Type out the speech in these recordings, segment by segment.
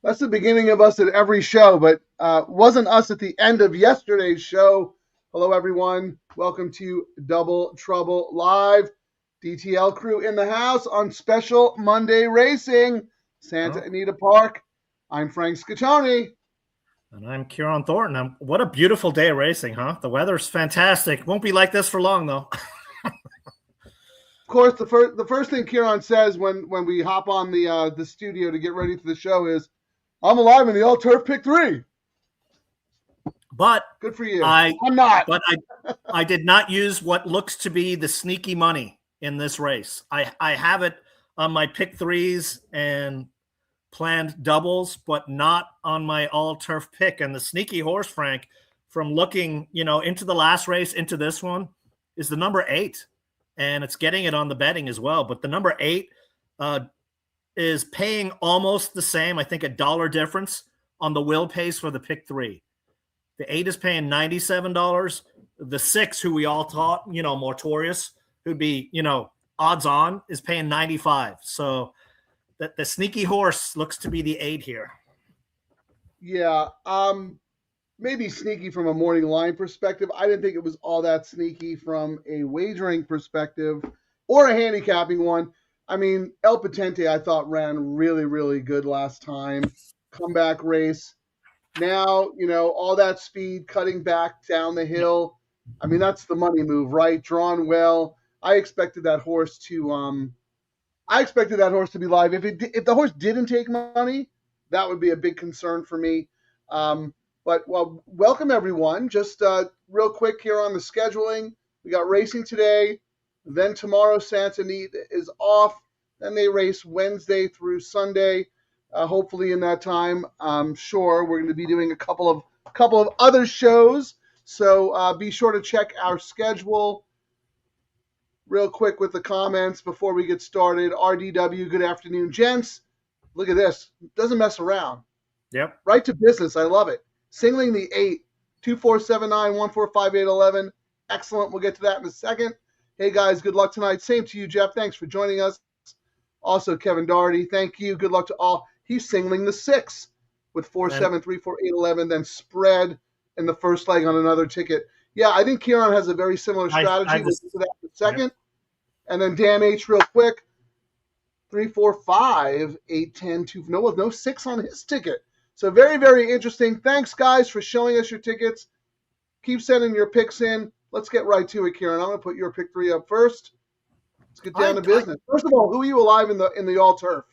That's the beginning of us at every show, but wasn't us at the end of yesterday's show. Hello, everyone. Welcome to Double Trouble Live. DTL Crew in the house on special Monday racing. Santa Anita Park. I'm Frank Scattoni. And I'm Kieran Thornton. What a beautiful day of racing, huh? The weather's fantastic. Won't be like this for long, though. Of course, the first thing Kieran says when we hop on the studio to get ready for the show is, I'm alive in the all turf pick 3. But good for you. I'm not. But I did not use what looks to be the sneaky money in this race. I have it on my pick 3s and planned doubles, but not on my all turf pick. And the sneaky horse, Frank, from looking, into the last race into this one, is the number 8, and it's getting it on the betting as well. But the number 8 is paying almost the same, I think $1 difference on the will pace for the pick 3. The 8 is paying $97. The 6, who we all thought, Mortorius, who'd be, odds on, is paying $95. So the sneaky horse looks to be the 8 here. Yeah, maybe sneaky from a morning line perspective. I didn't think it was all that sneaky from a wagering perspective or a handicapping one. I mean, El Patente, I thought, ran really, really good last time. Comeback race. Now, all that speed, cutting back down the hill. I mean, that's the money move, right? Drawn well. I expected that horse to be live. If the horse didn't take money, that would be a big concern for me. But welcome everyone. Just real quick here on the scheduling. We got racing today. Then tomorrow, Santa Anita is off. Then they race Wednesday through Sunday. Hopefully in that time, I'm sure we're going to be doing a couple of other shows. So be sure to check our schedule. Real quick with the comments before we get started. RDW, good afternoon, gents. Look at this. Doesn't mess around. Yep. Right to business. I love it. Singling the 8, 2479-145811. Excellent. We'll get to that in a second. Hey, guys, good luck tonight. Same to you, Jeff. Thanks for joining us. Also, Kevin Doherty, thank you. Good luck to all. He's singling the 6 with 473-4811, then spread in the first leg on another ticket. Yeah, I think Kieran has a very similar strategy. We'll get to that in a second. Yep. And then Dan H, real quick, 345-810. No 6 on his ticket. So very, very interesting. Thanks, guys, for showing us your tickets. Keep sending your picks in. Let's get right to it, Kieran. I'm going to put your pick 3 up first. Let's get down to business. First of all, who are you alive in the all turf?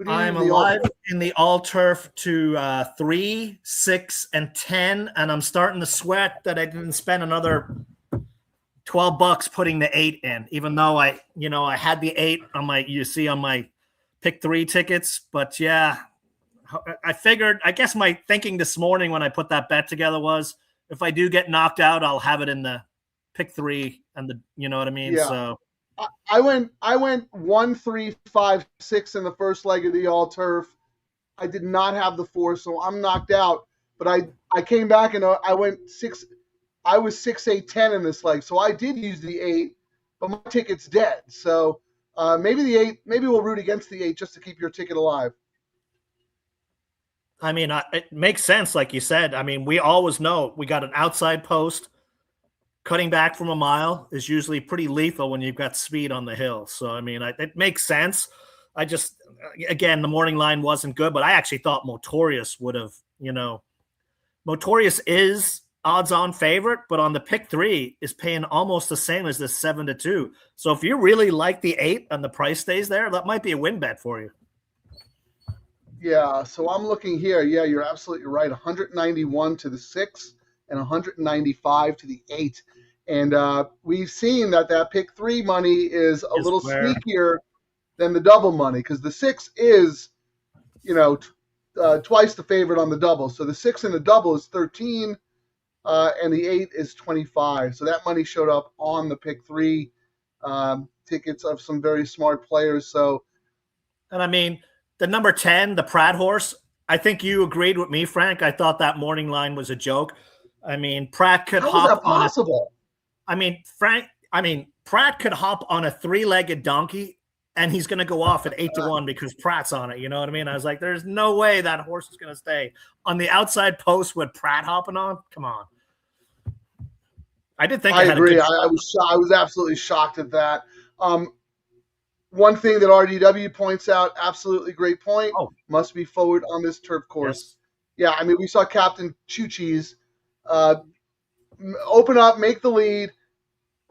I'm alive in the all turf to 3, 6, and 10, and I'm starting to sweat that I didn't spend another $12 putting the 8 in, even though I had the 8 on my pick 3 tickets. But yeah, I guess my thinking this morning when I put that bet together was, if I do get knocked out, I'll have it in the pick 3 and you know what I mean? Yeah. So I went 1, 3, 5, 6 in the first leg of the all turf. I did not have the 4, so I'm knocked out. But I came back and I went 6. I was 6, 8, 10 in this leg, so I did use the 8, but my ticket's dead. So maybe the 8. Maybe we'll root against the 8 just to keep your ticket alive. I mean, it makes sense, like you said. I mean, we always know we got an outside post. Cutting back from a mile is usually pretty lethal when you've got speed on the hill. So, I mean, it makes sense. I just, again, the morning line wasn't good, but I actually thought Mortorius would have, Mortorius is odds-on favorite, but on the pick 3 is paying almost the same as the 7-2. So if you really like the 8 and the price stays there, that might be a win bet for you. Yeah, so I'm looking here. Yeah, you're absolutely right. 191 to the 6 and 195 to the 8. And we've seen that pick 3 money is a little sneakier than the double money, because the 6 is, twice the favorite on the double. So the 6 in the double is 13, and the 8 is 25. So that money showed up on the pick 3 tickets of some very smart players. So, and I mean, the number 10, the Pratt horse, I think you agreed with me, Frank. I thought that morning line was a joke. I mean, Pratt could hop. How is that possible? Pratt could hop on a 3-legged donkey and he's going to go off at 8-1 because Pratt's on it. You know what I mean? I was like, there's no way that horse is going to stay on the outside post with Pratt hopping on. Come on. I did think I it had agree. a good I was absolutely shocked at that. One thing that RDW points out, absolutely great point, must be forward on this turf course. Yes. Yeah, I mean, we saw Captain Choo-Cheese open up, make the lead.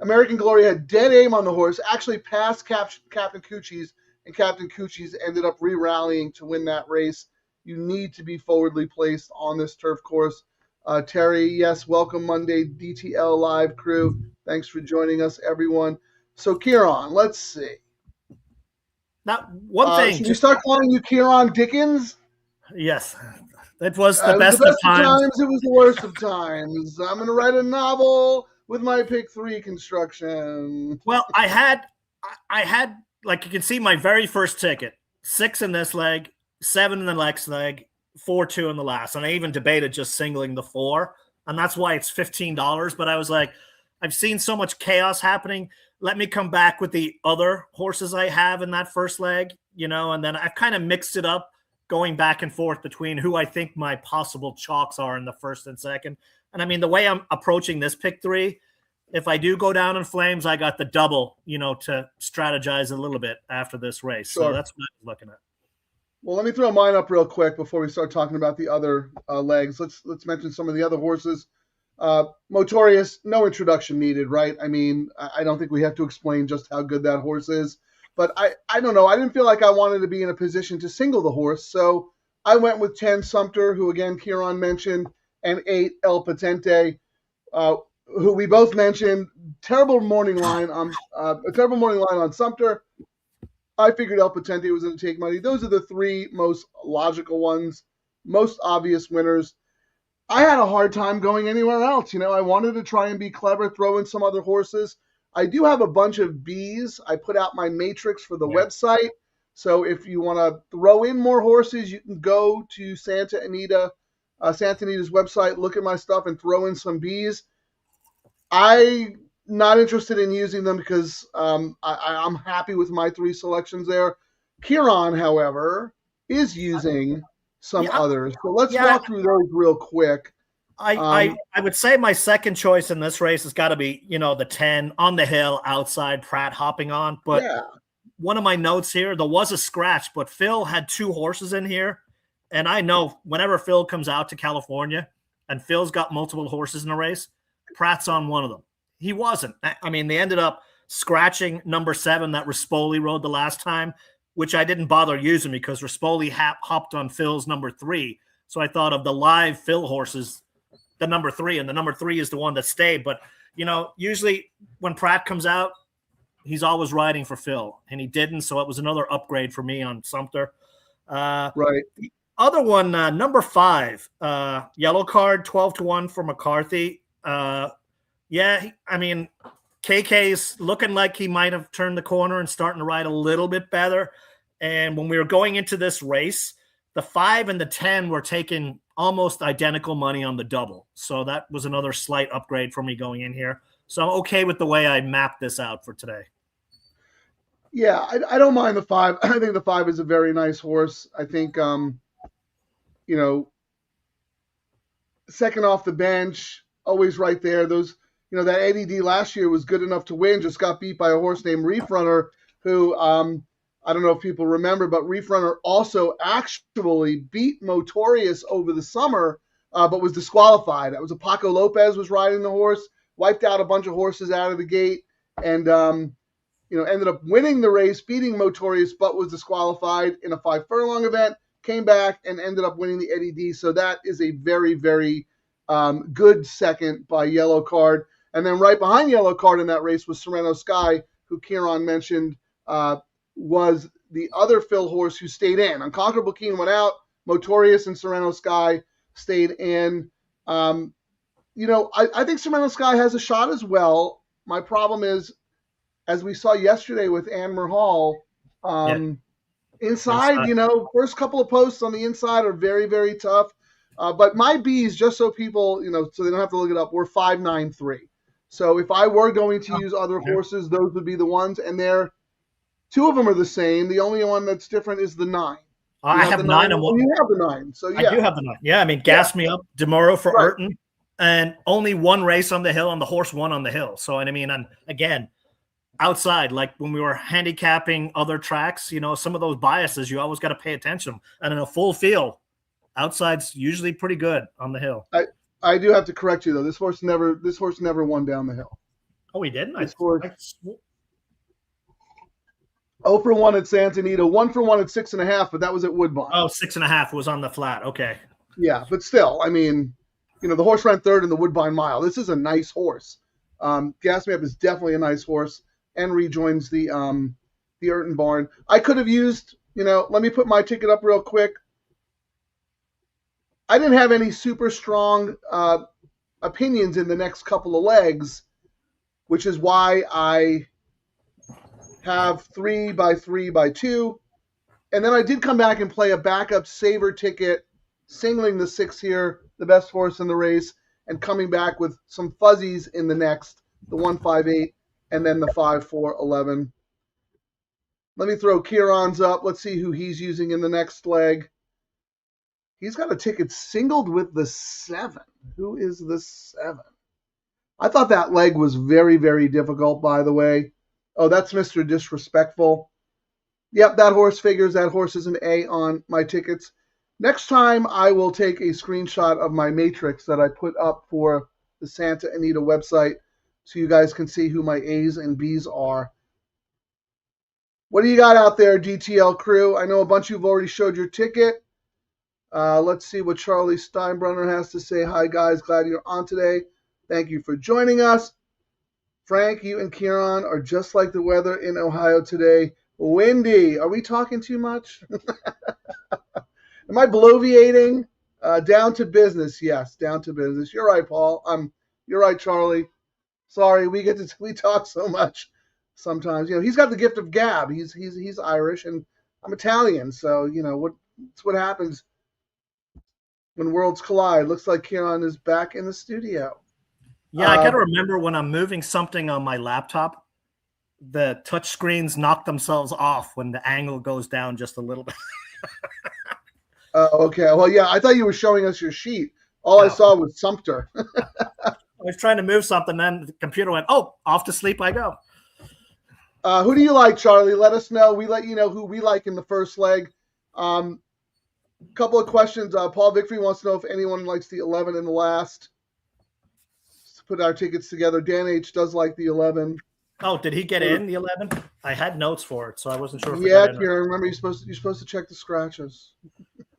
American Glory had dead aim on the horse, actually passed Captain Coochie's, and Captain Coochie's ended up re-rallying to win that race. You need to be forwardly placed on this turf course. Terry, yes, welcome Monday, DTL Live crew. Thanks for joining us, everyone. So, Kieran, let's see. Now, one thing. Should we start calling you Kieran Dickens? Yes. It was the best of times. It was the worst of times. I'm going to write a novel with my pick 3 construction. Well, I had, like you can see my very first ticket, 6 in this leg, 7 in the next leg, 4-2 in the last. And I even debated just singling the 4. And that's why it's $15. But I was like, I've seen so much chaos happening. Let me come back with the other horses I have in that first leg, you know, and then I've kind of mixed it up, going back and forth between who I think my possible chalks are in the first and second. And I mean, the way I'm approaching this pick 3, if I do go down in flames, I got the double, you know, to strategize a little bit after this race. Sure. So that's what I'm looking at. Well, let me throw mine up real quick before we start talking about the other legs. Let's mention some of the other horses. Motorius, no introduction needed, right? I mean, I don't think we have to explain just how good that horse is. But I don't know. I didn't feel like I wanted to be in a position to single the horse. So I went with 10 Sumter, who, again, Kieran mentioned, and 8 El Patente, who we both mentioned. Terrible morning line on Sumter. I figured El Patente was going to take money. Those are the 3 most logical ones, most obvious winners. I had a hard time going anywhere else. You know, I wanted to try and be clever, throw in some other horses. I do have a bunch of Bs. I put out my matrix for the website. So if you want to throw in more horses, you can go to Santa Anita's website, look at my stuff, and throw in some Bs. I'm not interested in using them because I'm happy with my 3 selections there. Kieran, however, is using some others. So let's walk through those real quick. I would say my second choice in this race has got to be, you know, the 10 on the hill outside, Pratt hopping on. But one of my notes here, there was a scratch, but Phil had 2 horses in here. And I know whenever Phil comes out to California and Phil's got multiple horses in a race, Pratt's on one of them. He wasn't. I mean, they ended up scratching number 7 that Rispoli rode the last time, which I didn't bother using because Rispoli hopped on Phil's number 3. So I thought of the live Phil horses, the number 3, and the number 3 is the one that stayed. But, you know, usually when Pratt comes out, he's always riding for Phil, and he didn't. So it was another upgrade for me on Sumter. Right. The other one, number 5, yellow card, 12-1 for McCarthy. Yeah, I mean, KK's looking like he might have turned the corner and starting to ride a little bit better. And when we were going into this race, the 5 and the 10 were taking almost identical money on the double. So that was another slight upgrade for me going in here. So I'm okay with the way I mapped this out for today. Yeah, I don't mind the 5. I think the 5 is a very nice horse. I think, you know, second off the bench, always right there. Those, you know, that ADD last year was good enough to win, just got beat by a horse named Reef Runner, who I don't know if people remember, but Reef Runner also actually beat Motorius over the summer, but was disqualified. That was Paco Lopez was riding the horse, wiped out a bunch of horses out of the gate, and you know, ended up winning the race, beating Motorius, but was disqualified in a 5 furlong event. Came back and ended up winning the Eddie D. So that is a very, very good second by Yellow Card. And then right behind Yellow Card in that race was Sereno Sky, who Kieran mentioned was the other Phil horse who stayed in. Unconquerable Keen went out. Motorius and Sereno Sky stayed in. You know, I think Sereno Sky has a shot as well. My problem is, as we saw yesterday with Ann Merhal, inside, you know, first couple of posts on the inside are very, very tough. But my B's, just so people, you know, so they don't have to look it up, were 5, 9, 3. So if I were going to use other horses, those would be the ones. And they're Two of them are the same. The only one that's different is the 9. You I have have the 9, 9 on and one. you have the 9. So I do yeah, have the 9. Yeah, I mean, yeah, gas me up tomorrow for right. Urton, and only one race on the hill, and the horse won on the hill. So, and I mean, and again, outside, like when we were handicapping other tracks, you know, some of those biases, you always got to pay attention. And in a full field, outside's usually pretty good on the hill. I do have to correct you though. This horse never won down the hill. Oh, he didn't? This horse 0 for 1 at Santa Anita, 1 for 1 at 6.5, but that was at Woodbine. Oh, 6.5 was on the flat. Okay. Yeah, but still, I mean, you know, the horse ran third in the Woodbine Mile. This is a nice horse. Gas Me Up is definitely a nice horse and rejoins the Urton barn. I could have used, you know, let me put my ticket up real quick. I didn't have any super strong opinions in the next couple of legs, which is why I have 3x3x2. And then I did come back and play a backup saver ticket, singling the 6 here, the best horse in the race, and coming back with some fuzzies in the next, the 1-5-8, and then the 5-4-11. Let me throw Kieran's up. Let's see who he's using in the next leg. He's got a ticket singled with the 7. Who is the 7? I thought that leg was very, very difficult, by the way. Oh, that's Mr. Disrespectful. Yep, that horse figures. That horse is an A on my tickets. Next time, I will take a screenshot of my matrix that I put up for the Santa Anita website so you guys can see who my A's and B's are. What do you got out there, DTL Crew? I know a bunch of you have already showed your ticket. Let's see what Charlie Steinbrunner has to say. Hi, guys. Glad you're on today. Thank you for joining us. Frank, you and Kieran are just like the weather in Ohio today. Windy. Are we talking too much? Am I bloviating? Down to business. Yes, down to business. You're right, Paul. You're right, Charlie. Sorry, we talk so much sometimes. You know, he's got the gift of gab. He's Irish and I'm Italian, so you know it's what happens when worlds collide. Looks like Kieran is back in the studio. Yeah, I got to remember when I'm moving something on my laptop, the touch screens knock themselves off when the angle goes down just a little bit. Okay. Well, yeah, I thought you were showing us your sheet. All I saw was Sumter. I was trying to move something, then the computer went, oh, off to sleep I go. Who do you like, Charlie? Let us know. We let you know who we like in the first leg. Couple of questions. Paul Victory wants to know if anyone likes the 11 in the last. Let's put our tickets together. Dan H. does like the 11. Oh, did he get in the 11? I had notes for it, so I wasn't sure if Yeah, Kieran, remember you're supposed to check the scratches.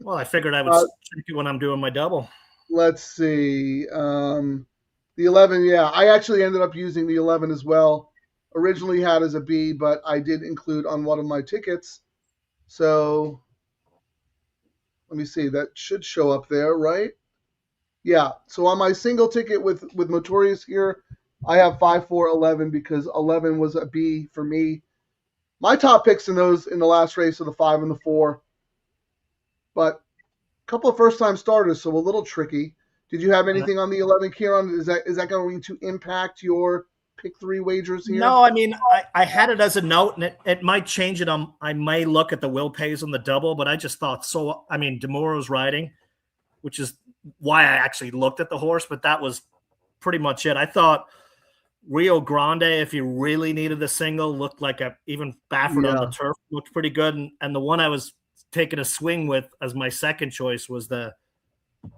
Well, I figured I would check it when I'm doing my double. Let's see. The 11, yeah. I actually ended up using the 11 as well. Originally had as a B, but I did include on one of my tickets. So let me see. That should show up there, right? Yeah. So on my single ticket with Motorius here, I have 5-4-11 because 11 was a B for me. My top picks in the last race are the 5 and the 4. But a couple of first-time starters, so a little tricky. Did you have anything on the 11, Kieran? Is that going to impact your pick 3 wagers here? No, I mean, I had it as a note, and it might change it. I may look at the will pays on the double, but I just thought so. I mean, Demoro's riding, which is why I actually looked at the horse, but that was pretty much it. I thought Rio Grande, if you really needed a single, looked like even Baffert on the turf looked pretty good. And the one I was taking a swing with as my second choice was the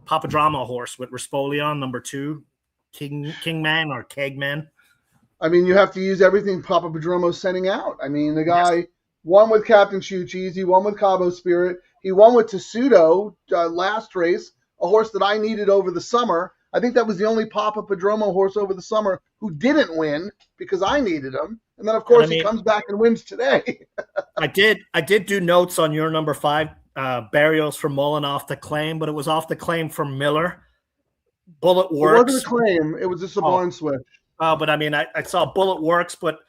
Papadrama horse with Respolion, number 2, Kingman or Kegman. I mean, you have to use everything Papadramo's sending out. I mean, the guy won with Captain Choo Cheese. He won with Cabo Spirit. He won with Tessuto last race, a horse that I needed over the summer. I think that was the only Papadramo horse over the summer who didn't win because I needed him. And then, of course, he comes back and wins today. I did do notes on your number 5, Barrios from Mullen off the claim, but it was off the claim from Miller. Bullet Works. It wasn't a claim. It was just a barn switch. But I mean, I saw Bullet Works, but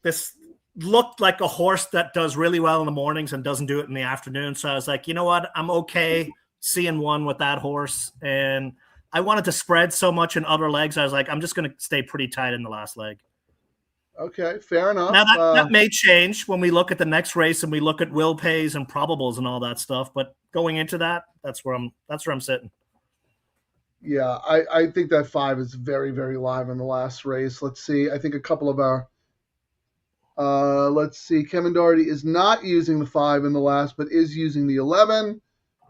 this looked like a horse that does really well in the mornings and doesn't do it in the afternoon. So I was like, you know what? I'm okay seeing one with that horse. And I wanted to spread so much in other legs. I was like, I'm just going to stay pretty tight in the last leg. Okay, fair enough. Now that may change when we look at the next race and we look at will pays and probables and all that stuff. But going into that, that's where I'm sitting. Yeah, I think that 5 is very, very live in the last race. Let's see. I think a couple of our let's see. Kevin Doherty is not using the 5 in the last, but is using the 11.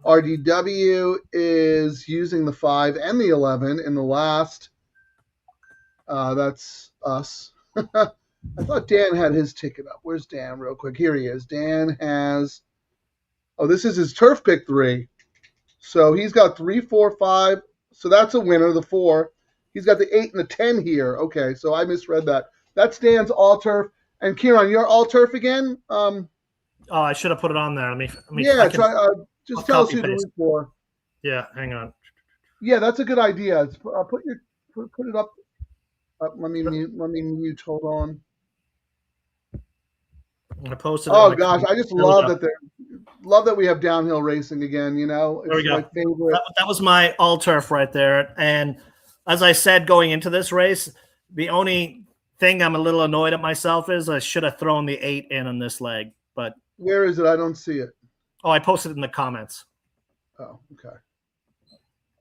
RDW is using the 5 and the 11 in the last. That's us. I thought Dan had his ticket up. Where's Dan real quick? Here he is. Dan has, oh, this is his turf pick 3. So he's got 3, 4, 5. So that's a winner, the 4. He's got the 8 and the 10 here. Okay, so I misread that. That's Dan's all turf. And Kieran, you're all turf again? Oh, I should have put it on there. Let me yeah, just tell us who to root for. Yeah, hang on. Yeah, that's a good idea. Put it up. Let me mute. Hold on. I posted. Oh gosh, I just love that we have downhill racing again. You know, there we go. My favorite. That was my all turf right there. And as I said, going into this race, the only thing I'm a little annoyed at myself is I should have thrown the 8 in on this leg. But where is it? I don't see it. Oh, I posted it in the comments. Oh, okay.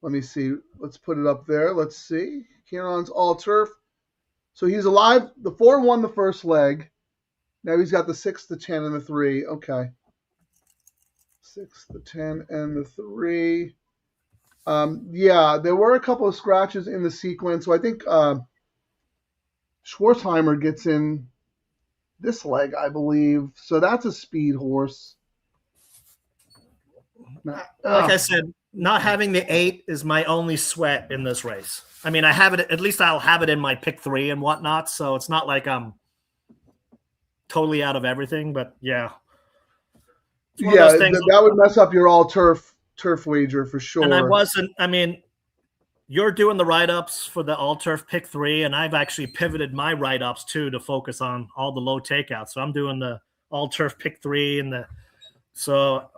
Let me see. Let's put it up there. Let's see. Kieran's all turf. So he's alive. The 4 won the first leg. Now he's got the 6, the 10, and the 3. Okay. 6, the 10, and the 3. Yeah, there were a couple of scratches in the sequence. So I think Schwarzheimer gets in this leg, I believe. So that's a speed horse. Like I said, not having the 8 is my only sweat in this race. I mean, I have it. At least I'll have it in my pick 3 and whatnot. So it's not like I'm totally out of everything. But yeah, that would mess up your all turf wager for sure. And I wasn't. I mean, you're doing the write-ups for the all turf pick 3, and I've actually pivoted my write-ups too to focus on all the low takeouts. So I'm doing the all turf pick 3 and so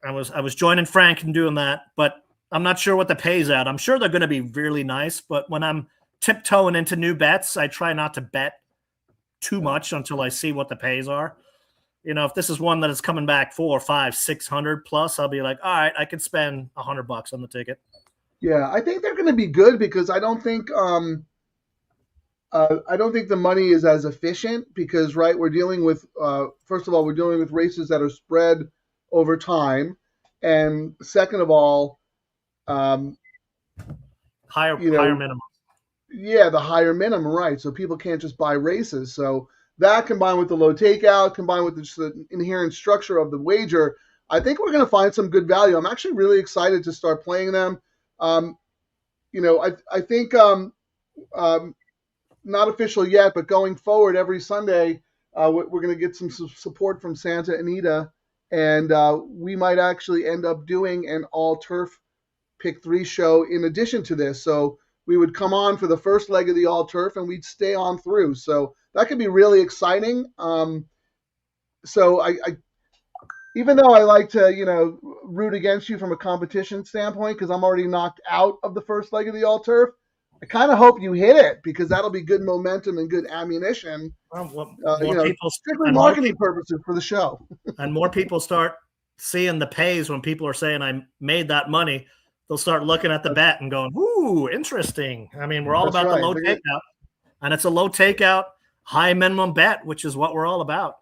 I was joining Frank and doing that, but I'm not sure what the pay's at. I'm sure they're going to be really nice, but when I'm tiptoeing into new bets, I try not to bet too much until I see what the pays are. You know, if this is one that is coming back 400, 500, 600 plus, I'll be like, all right, I could spend $100 on the ticket. Yeah, I think they're going to be good because I don't think the money is as efficient because we're dealing with first of all we're dealing with races that are spread over time, and second of all, higher minimum. Yeah, the higher minimum, right? So people can't just buy races. So that combined with the low takeout, combined with the inherent structure of the wager, I think we're going to find some good value. I'm actually really excited to start playing them. I think not official yet, but going forward every Sunday, we're going to get some support from Santa Anita, and we might actually end up doing an all-turf pick 3 show in addition to this. So we would come on for the first leg of the all-turf, and we'd stay on through. So that could be really exciting. So I even though I like to, root against you from a competition standpoint because I'm already knocked out of the first leg of the all-turf, I kind of hope you hit it because that'll be good momentum and good ammunition. Strictly marketing purposes for the show. And more people start seeing the pays when people are saying I made that money. They'll start looking at the bet and going, "Ooh, interesting." I mean, we're all about the low takeout, and it's a low takeout, high minimum bet, which is what we're all about.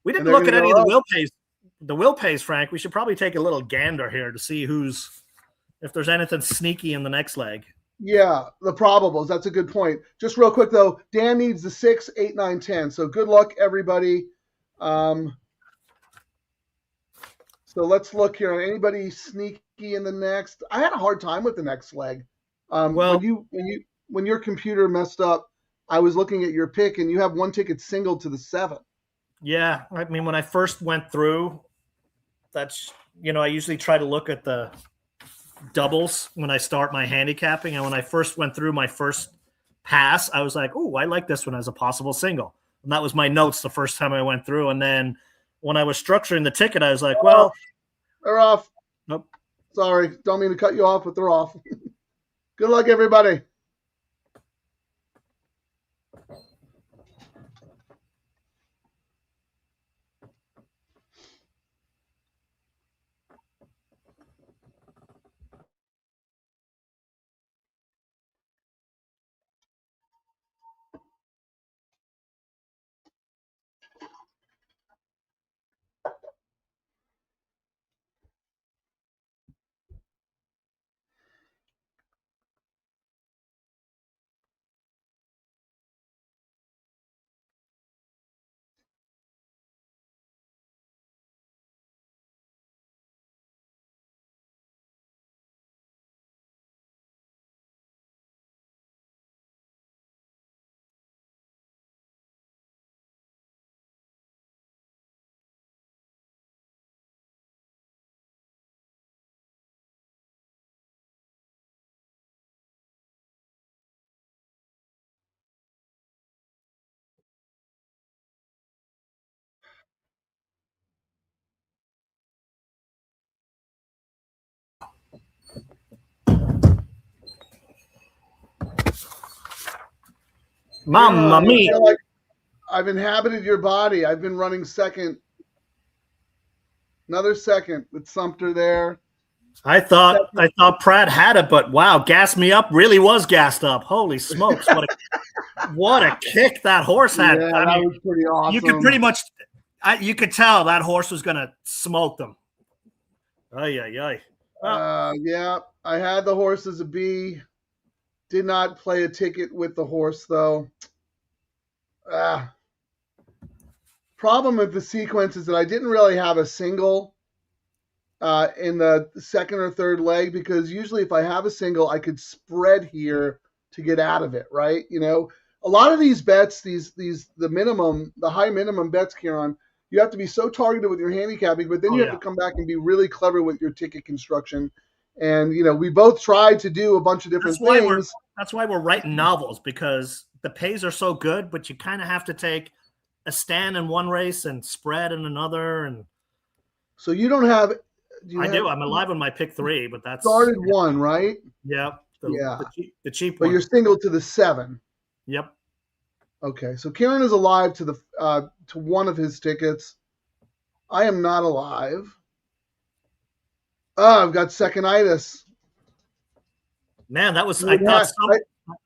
We didn't look at any of the will pays. The will pays, Frank. We should probably take a little gander here to see if there's anything sneaky in the next leg. Yeah, the probables. That's a good point. Just real quick, though, Dan needs the 6, 8, 9, 10. So good luck, everybody. So let's look here on anybody sneaky in the next. I had a hard time with the next leg. When your computer messed up, I was looking at your pick, and you have one ticket single to the 7. Yeah, I mean, when I first went through, that's I usually try to look at the doubles when I start my handicapping. And when I first went through my first pass, I was like, "Oh, I like this one as a possible single." And that was my notes the first time I went through. And then when I was structuring the ticket, I was like, "Well, they're off." Nope. Sorry, don't mean to cut you off, but they're off. Good luck, everybody. Mamma I mia. feel like I've inhabited your body. I've been running second. Another second with Sumter there. I thought Pratt had it, but wow, gas me up really was gassed up. Holy smokes! What a kick that horse had. Yeah, I that mean, was pretty awesome. you could pretty much, you could tell that horse was gonna smoke them. Ay ay ay. Well, yeah, I had the horse as a B. Did not play a ticket with the horse though. Problem with the sequence is that I didn't really have a single in the second or third leg, because usually if I have a single, I could spread here to get out of it, right? You know, a lot of these bets, the high minimum bets, Kieran, you have to be so targeted with your handicapping, but then you have to come back and be really clever with your ticket construction. And, you know, we both tried to do a bunch of different things. That's why we're writing novels, because the pays are so good, but you kind of have to take a stand in one race and spread in another. And so you don't have. I do. I'm alive on my pick 3, but that's started one, right? Yeah. The cheap one. But you're single to the 7. Yep. Okay, so Kieran is alive to to one of his tickets. I am not alive. Oh, I've got second-itis. Man, that was. Pratt was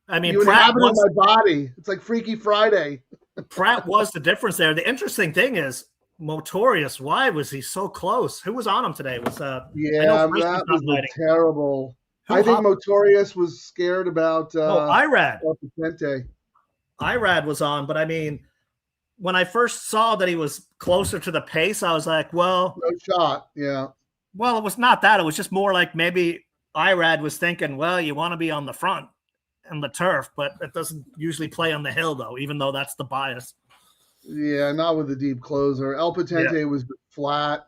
my body. It's like Freaky Friday. Pratt was the difference there. The interesting thing is, Motorius, why was he so close? Who was on him today? That was terrible. I think Motorius was scared about Irad. L-Potente. Irad was on, but I mean, when I first saw that he was closer to the pace, I was like, well, no shot. Yeah. Well, it was not that. It was just more like maybe Irad was thinking, well, you want to be on the front and the turf, but it doesn't usually play on the hill, though, even though that's the bias. Yeah, not with the deep closer. El-Potente was flat.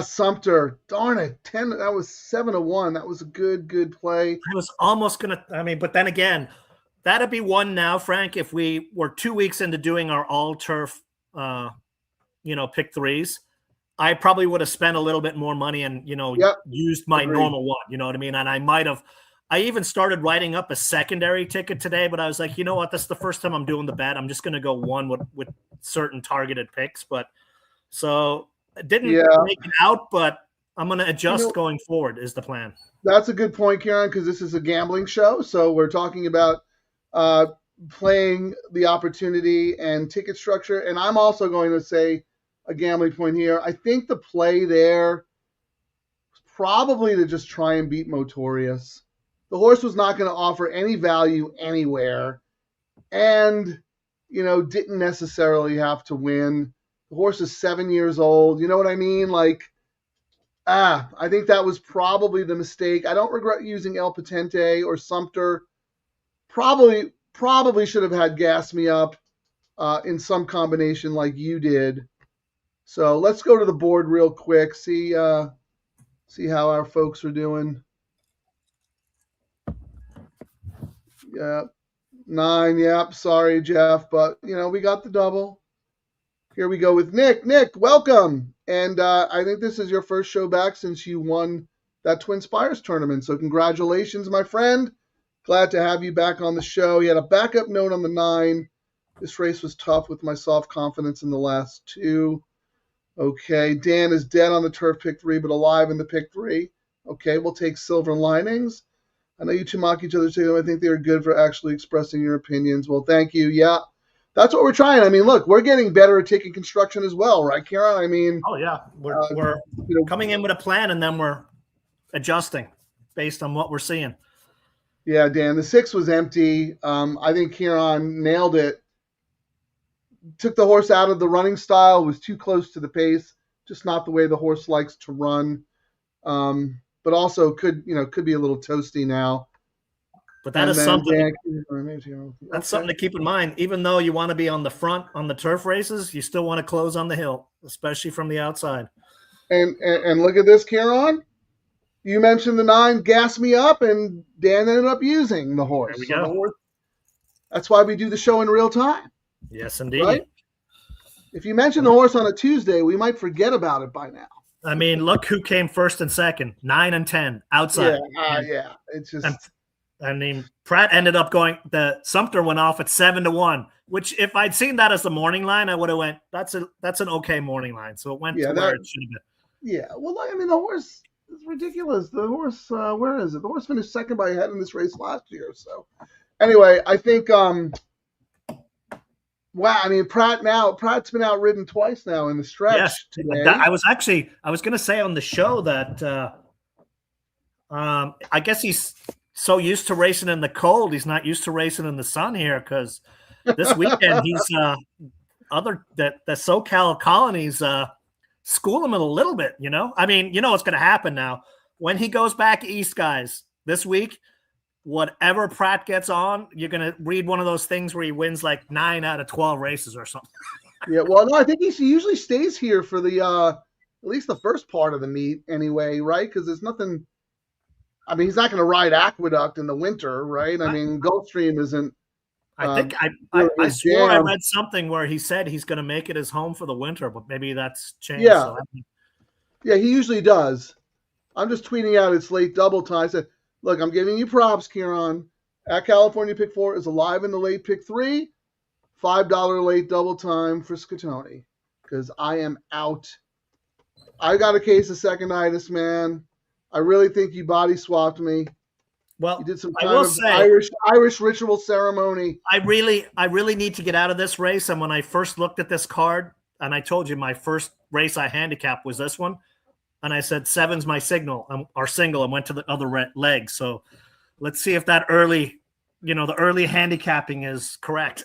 Sumter. Darn it. 10. That was 7-1. That was a good play. I was almost going to, but then again, that'd be one now, Frank, if we were 2 weeks into doing our all turf, pick 3s. I probably would have spent a little bit more money and, used my normal one, you know what I mean? And I even started writing up a secondary ticket today, but I was like, you know what? That's the first time I'm doing the bet. I'm just going to go one with certain targeted picks. But so it didn't make it out, but I'm going to adjust going forward is the plan. That's a good point, Kieran, because this is a gambling show. So we're talking about playing the opportunity and ticket structure. And I'm also going to say a gambling point here. I think the play there was probably to just try and beat Motorius. The horse was not going to offer any value anywhere and, didn't necessarily have to win. The horse is 7 years old. You know what I mean? Like, I think that was probably the mistake. I don't regret using El-Potente or Sumter. Probably should have had Gas Me Up in some combination like you did. So let's go to the board real quick, see how our folks are doing. Yeah, 9. Yep. Sorry, Jeff, but we got the double. Here we go with Nick. Nick, welcome. And I think this is your first show back since you won that Twin Spires tournament. So congratulations, my friend. Glad to have you back on the show. You had a backup note on the 9. This race was tough with my soft confidence in the last 2. Okay, Dan is dead on the turf pick 3, but alive in the pick 3. Okay, we'll take Silver Linings. I know you two mock each other too. I think they are good for actually expressing your opinions. Well, thank you. Yeah, that's what we're trying. I mean, look, we're getting better at ticket construction as well, right, Kieran? I mean, oh yeah, we're coming in with a plan and then we're adjusting based on what we're seeing. Yeah, Dan, the 6 was empty. I think Kieran nailed it. Took the horse out of the running style, was too close to the pace, just not the way the horse likes to run. But also could be a little toasty now. But that is something. That's something to keep in mind. Even though you want to be on the front on the turf races, you still want to close on the hill, especially from the outside. And look at this, Kieran. You mentioned the 9, Gas Me Up, and Dan ended up using the horse. There we go. That's why we do the show in real time. Yes, indeed. Right? If you mention the horse on a Tuesday, we might forget about it by now. I mean, look who came first and second, 9 and 10 outside. Yeah, it's just I mean, Pratt ended up going. The Sumter went off at 7-1, which if I'd seen that as the morning line, I would have went. That's an okay morning line. So it went Yeah, to where it should have been. yeah. Well, I mean, the horse is ridiculous. The horse, where is it? The horse finished second by a head in this race last year. So anyway, I think wow, I mean, Pratt's been outridden twice now in the Yes, stretch today. I was going to say on the show that I guess he's so used to racing in the cold, he's not used to racing in the sun here, because this weekend he's the SoCal colonies school him a little bit. I mean, what's going to happen now when he goes back east, guys. This week, whatever Pratt gets on, you're going to read one of those things where he wins like 9 out of 12 races or something. Yeah, well, no, I think he usually stays here for the at least the first part of the meet anyway, right? Because there's nothing. I mean, he's not going to ride Aqueduct in the winter, right? I mean, Gulfstream isn't. I think I swore I read something where he said he's going to make it his home for the winter, but maybe that's changed. Yeah, so yeah, he usually does. I'm just tweeting out it's late double time. I said, look, I'm giving you props, Kieran. At California Pick 4 is alive in the late Pick 3. $5 late double time for Scatoni because I am out. I got a case of second-itis, man. I really think you body swapped me. Well, you did some kind of Irish ritual ceremony. I really need to get out of this race. And when I first looked at this card, and I told you my first race I handicapped was this one, and I said 7's my signal or single, and went to the other leg. So let's see if that early, the early handicapping is correct.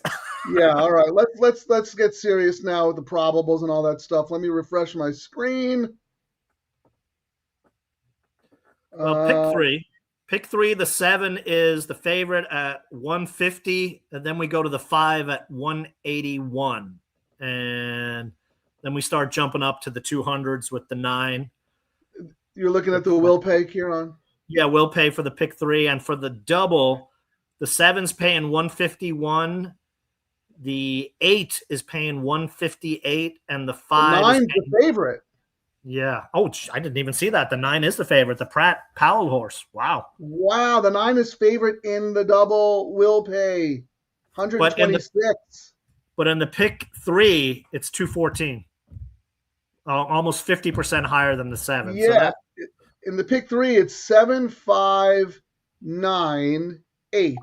Yeah, all right. Let's get serious now with the probables and all that stuff. Let me refresh my screen. Well, pick three. The 7 is the favorite at 150, and then we go to the 5 at 181, and then we start jumping up to the 200s with the 9. You're looking at the will pay, Kieran? Yeah, will pay for the pick 3, and for the double, the 7's paying 151. The 8 is paying 158, and the 5 the 9's the favorite. Yeah. Oh, I didn't even see that. The 9 is the favorite. The Pratt Powell horse. Wow. Wow. The 9 is favorite in the double will pay 126. But in the pick 3, it's 214. Almost 50% higher than the 7. Yeah. So in the pick 3, it's 7, 5, 9, 8.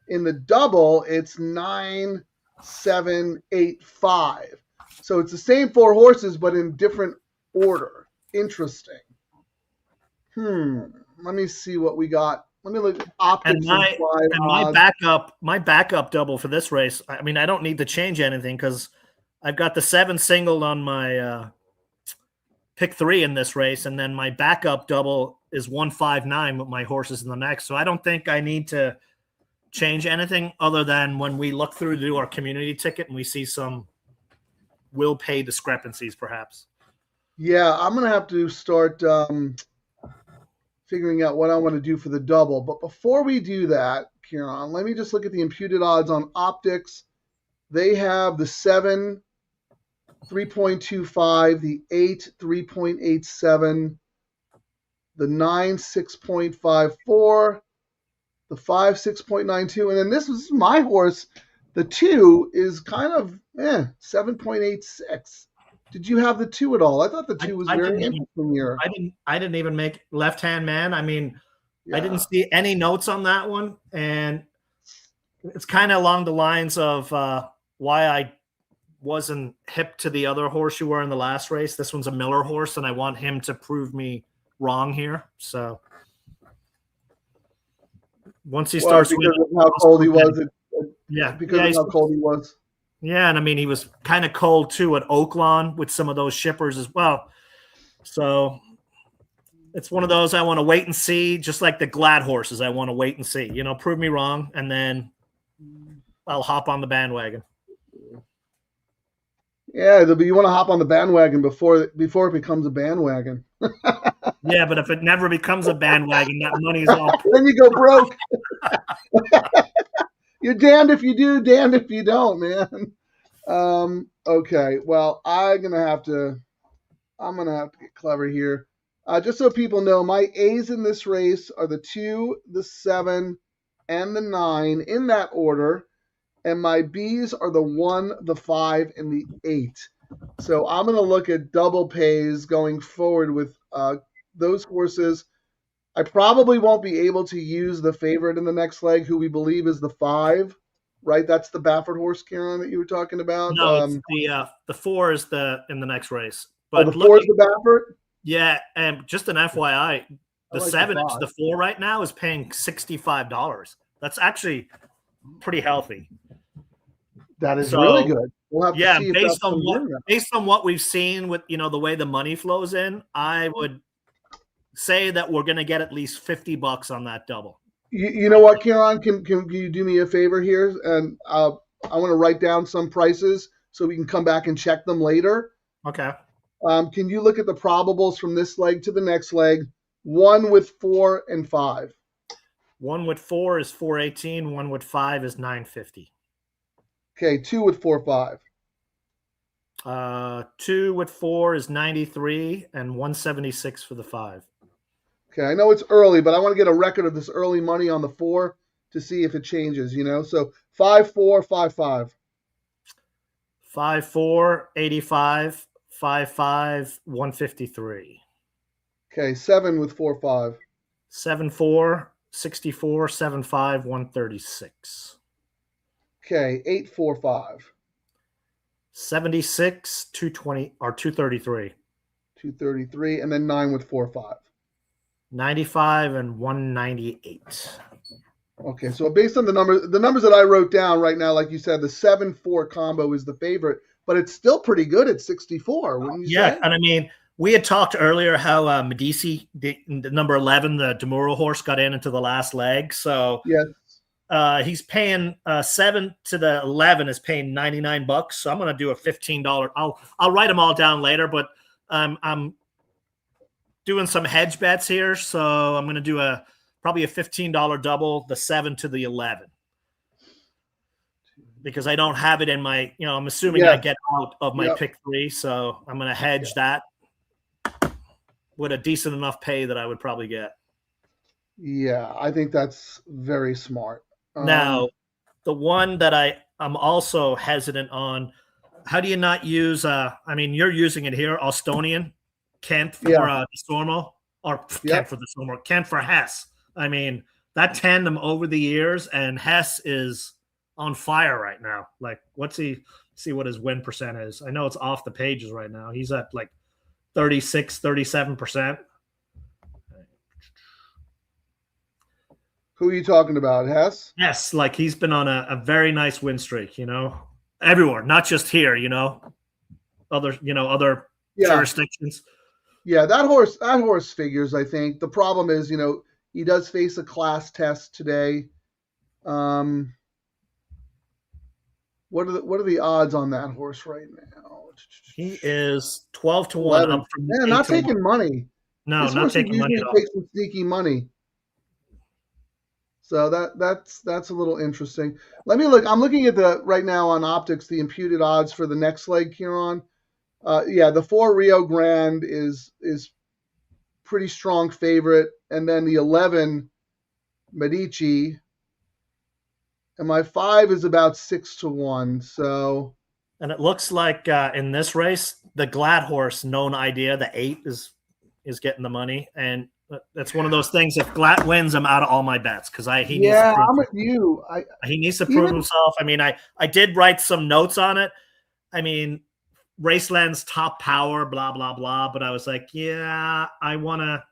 In the double, it's 9, 7, 8, 5. So it's the same 4 horses, but in different order. Interesting. Let me see what we got. Let me look at optics and my backup double for this race. I mean, I don't need to change anything because I've got the 7 singled on my pick 3 in this race, and then my backup double is 159 with my horses in the next. So I don't think I need to change anything other than when we look through to do our community ticket and we see some will pay discrepancies, perhaps. Yeah, I'm going to have to start figuring out what I want to do for the double. But before we do that, Kieran, let me just look at the imputed odds on optics. They have the 7, 3.25, the 8, 3.87, the 9, 6.54, the 5, 6.92, and then this is my horse. The 2 is kind of 7.86. Did you have the 2 at all? I thought the 2 was very interesting here. I didn't even make left-hand man. I mean, I didn't see any notes on that one, and it's kind of along the lines of why I wasn't hip to the other horse you were in the last race. This one's a Miller horse, and I want him to prove me wrong here. So once he starts because of how cold he was, because of how cold he was. Yeah, and I mean, he was kind of cold, too, at Oaklawn with some of those shippers as well. So it's one of those I want to wait and see, just like the Glad horses. I want to wait and see. Prove me wrong, and then I'll hop on the bandwagon. Yeah, you want to hop on the bandwagon before it becomes a bandwagon. Yeah, but if it never becomes a bandwagon, that money's all. Then you go broke. You're damned if you do, damned if you don't, man. Okay, well, I'm gonna have to get clever here. Just so people know, my A's in this race are the 2, the 7, and the 9 in that order. And my Bs are the 1, the 5, and the 8. So I'm going to look at double pays going forward with those horses. I probably won't be able to use the favorite in the next leg, who we believe is the 5, right? That's the Baffert horse, Kieran, that you were talking about. No, it's the 4 is in the next race. The But 4 is the Baffert? Yeah, and just an FYI, the like 7 the inch, 5. the 4 right now is paying $65. That's actually pretty healthy. That is really good. We'll have to see based on what we've seen with the way the money flows in, I would say that we're going to get at least $50 on that double. You know what, Kieran? Can you do me a favor here? And I want to write down some prices so we can come back and check them later. Okay. Can you look at the probables from this leg to the next leg? 1 with 4 and 5. 1 with 4 is 418. 1 with 5 is 950. Okay, 2 with 4, 5. 2 with 4 is 93 and 176 for the 5. Okay, I know it's early, but I want to get a record of this early money on the 4 to see if it changes, So 5, 4, 5, 5. 5, 4, 85, 5, 5, 153. Okay, 7 with 4, 5. 7, 4, 64, 7, 5, 136. Okay, 8, 4, 5. 76, 220 or 233. 233, and then 9 with 4, 5. 95 and 198. Okay, so based on the numbers that I wrote down right now, like you said, the 7-4 combo is the favorite, but it's still pretty good at 64, wouldn't you say? Yeah, and I mean, we had talked earlier how Medici, the number 11, the Demuro horse, got into the last leg. So yes. He's paying 7 to the 11 is paying $99. So I'm going to do a $15. I'll write them all down later, but I'm doing some hedge bets here. So I'm going to do probably a $15 double, the 7 to the 11, because I don't have it in my, I'm assuming I get out of my pick 3. So I'm going to hedge that with a decent enough pay that I would probably get. Yeah, I think that's very smart. Now, the one that I'm also hesitant on, how do you not use, you're using it here, Austonian, Kent for the Stormo, or Kent for the Stormo, Kent for Hess. I mean, that tandem over the years, and Hess is on fire right now. Like, see what his win percent is. I know it's off the pages right now. He's at like 36, 37%. Who are you talking about, Hess? Yes, like he's been on a very nice win streak, everywhere, not just here, other jurisdictions. Yeah, that horse figures, I think. The problem is, he does face a class test today. What are the odds on that horse right now? He is 12 to 1 up from not taking money. No, not taking money at all. Takes some sneaky money. So that's a little interesting. Let me look. I'm looking at right now on Optics the imputed odds for the next leg, Kieran. The 4 Rio Grande is pretty strong favorite, and then the 11 Medici, and my 5 is about 6 to 1. So, and it looks like in this race, the Glad horse, known idea, the 8 is getting the money, and that's one of those things. If Glad wins, I'm out of all my bets because he needs to prove I'm with you. He needs to prove himself. I mean, I did write some notes on it. I mean, Raceland's top power, blah blah blah. But I was like, I wanna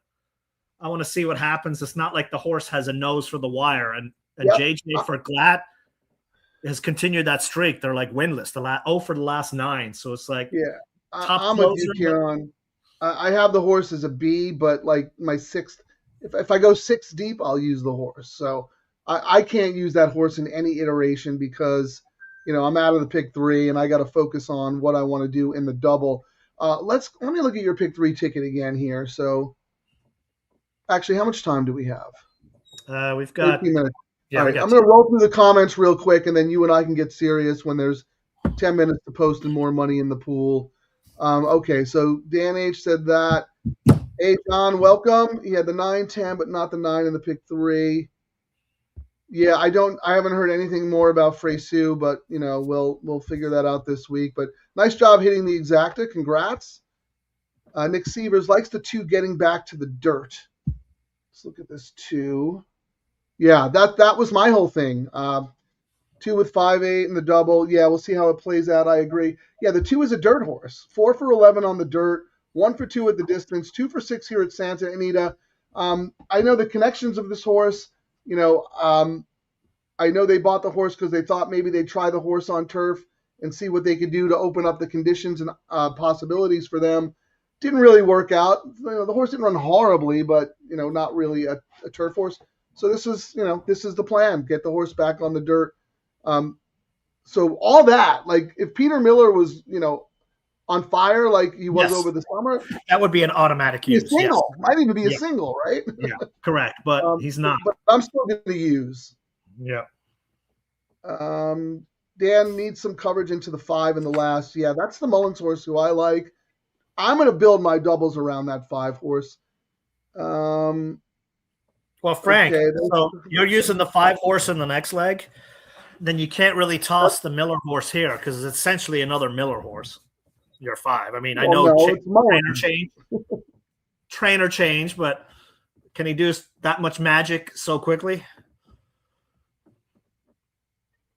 see what happens. It's not like the horse has a nose for the wire, and JJ for Glad has continued that streak. They're like winless. For the last 9. So it's like, I'm with you, Kieran. I have the horse as a B, but like my 6th, if I go 6 deep, I'll use the horse. So I can't use that horse in any iteration because, I'm out of the pick 3 and I got to focus on what I want to do in the double. Let me look at your pick 3 ticket again here. So actually, how much time do we have? We've got 15 minutes. All right, I'm going to roll through the comments real quick, and then you and I can get serious when there's 10 minutes to post and more money in the pool. Okay, so Dan H said that. Hey, John, welcome. He had the 9-10, but not the 9 in the pick 3. Yeah, I haven't heard anything more about Freysu, but we'll figure that out this week. But nice job hitting the exacta. Congrats. Nick Sievers likes the 2 getting back to the dirt. Let's look at this 2. Yeah, that was my whole thing. 2 with 5-8 and the double. Yeah, we'll see how it plays out. I agree. Yeah, the 2 is a dirt horse. 4 for 11 on the dirt, 1 for 2 at the distance, 2 for 6 here at Santa Anita. I know the connections of this horse. I know they bought the horse because they thought maybe they'd try the horse on turf and see what they could do to open up the conditions and possibilities for them. Didn't really work out. The horse didn't run horribly, but not really a turf horse. So this is the plan: get the horse back on the dirt. So all that, like if Peter Miller was on fire like he was over the summer, that would be an automatic use. A single. Yes. Might even be a single, right? Yeah, correct. But he's not. But I'm still going to use. Yeah. Dan needs some coverage into the 5 in the last. Yeah, that's the Mullins horse who I like. I'm going to build my doubles around that 5 horse. Well, Frank, so you're using the 5 horse in the next leg, then you can't really toss the Miller horse here because it's essentially another Miller horse. You're 5. I mean, I know trainer change, but can he do that much magic so quickly?